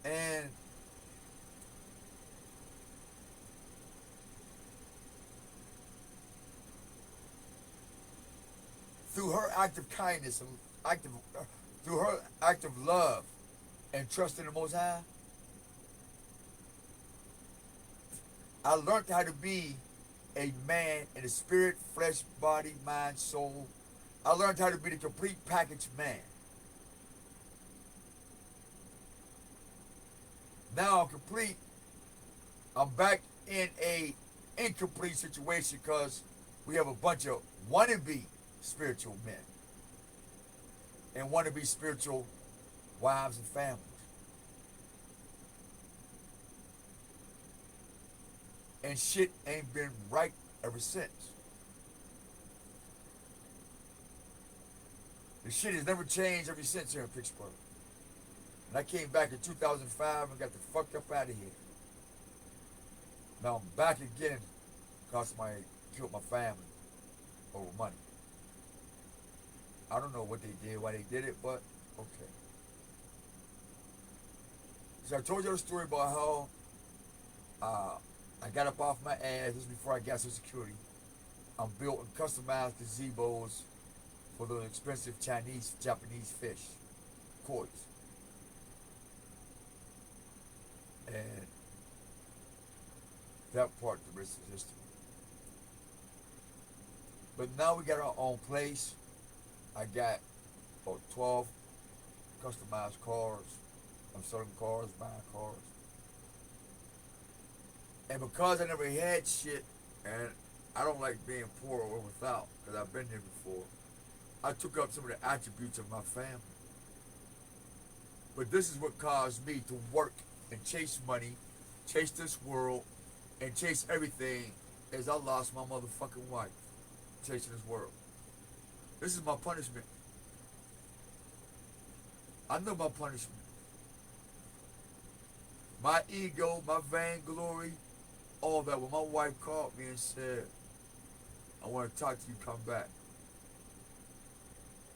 And through her act of kindness and through her act of love and trust in the Most High, I learned how to be a man in the spirit, flesh, body, mind, soul. I learned how to be the complete package man. Now I'm complete. I'm back in a incomplete situation because we have a bunch of wannabe spiritual men and wannabe spiritual wives and families. And shit ain't been right ever since. The shit has never changed ever since here in Pittsburgh. And I came back in 2005 and got the fuck up out of here. Now I'm back again because somebody killed my family over money. I don't know what they did, why they did it, but okay. So I told you the story about how I got up off my ass. This is before I got Social Security. I'm built and customized gazebos for those expensive Chinese, Japanese fish, koi's. And that part, the rest is history. But now we got our own place. I got about 12 customized cars. I'm selling cars, buying cars. And because I never had shit, and I don't like being poor or without, because I've been there before, I took up some of the attributes of my family. But this is what caused me to work and chase money, chase this world, and chase everything as I lost my motherfucking wife chasing this world. This is my punishment. I know my punishment. My ego, my vainglory, all that. When my wife called me and said, I want to talk to you, come back.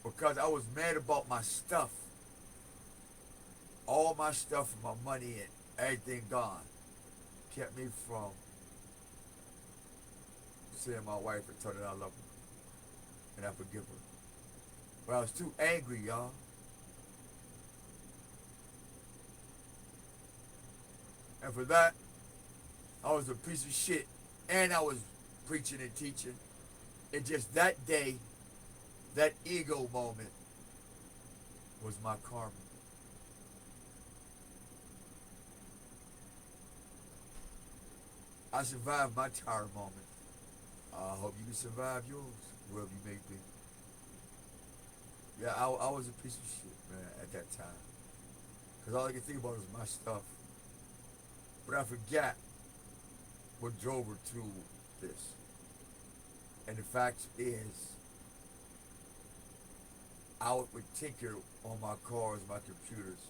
Because I was mad about my stuff. All my stuff and my money and everything gone. Kept me from seeing my wife and telling her I love her. And I forgive her. But I was too angry, y'all. And for that, I was a piece of shit. And I was preaching and teaching. And just that day, that ego moment was my karma. I survived my tower moment. I hope you can survive yours, wherever you may be. Yeah, I was a piece of shit, man, at that time. Because all I could think about was my stuff. But I forgot what drove her to this. And the fact is, I would tinker on my cars, my computers,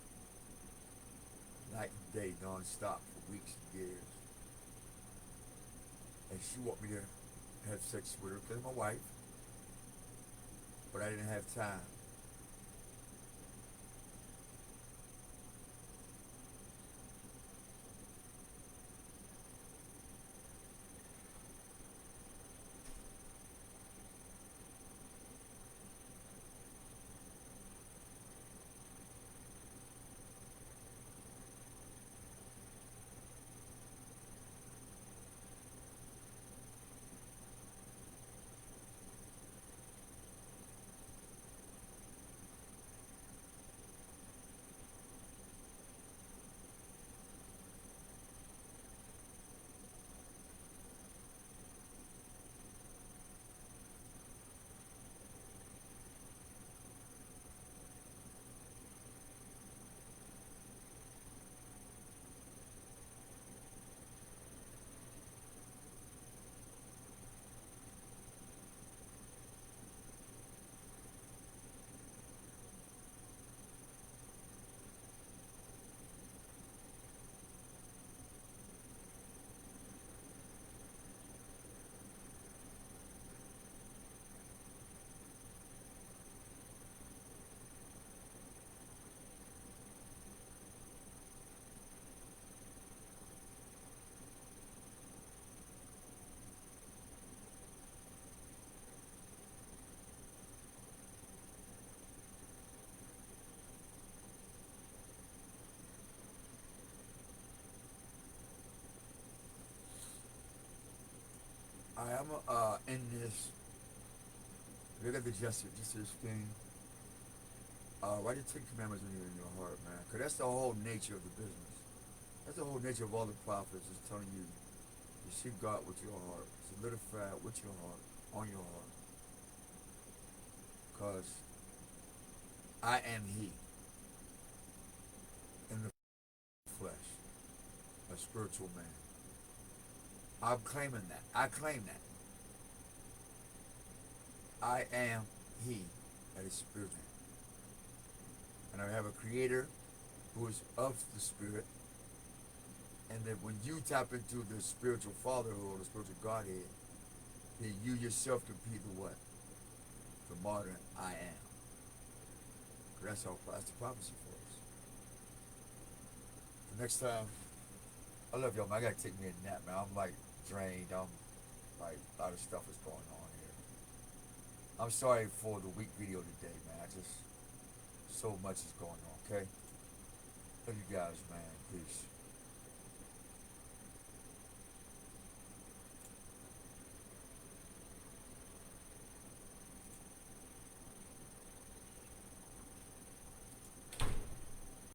night and day, non-stop for weeks and years. And she wanted me to have sex with her because of my wife. But I didn't have time. I'm in this. Look at the gesture, just this thing. Write the 10 Commandments when you're in your heart, man. Because that's the whole nature of the business. That's the whole nature of all the prophets, is telling you to seek God with your heart. Solidify with your heart, on your heart. Because I am He. In the flesh. A spiritual man. I'm claiming that. I claim that. I am He that is spirit. And I have a creator who is of the spirit. And then when you tap into the spiritual fatherhood or the spiritual Godhead, then you yourself can be the what? The modern I am. That's all. That's the prophecy for us. The next time, I love y'all, man. I gotta take me a nap, man. I'm like drained. I'm like a lot of stuff is going on here. I'm sorry for the weak video today, man. I just so much is going on. Okay. Love you guys, man. Peace.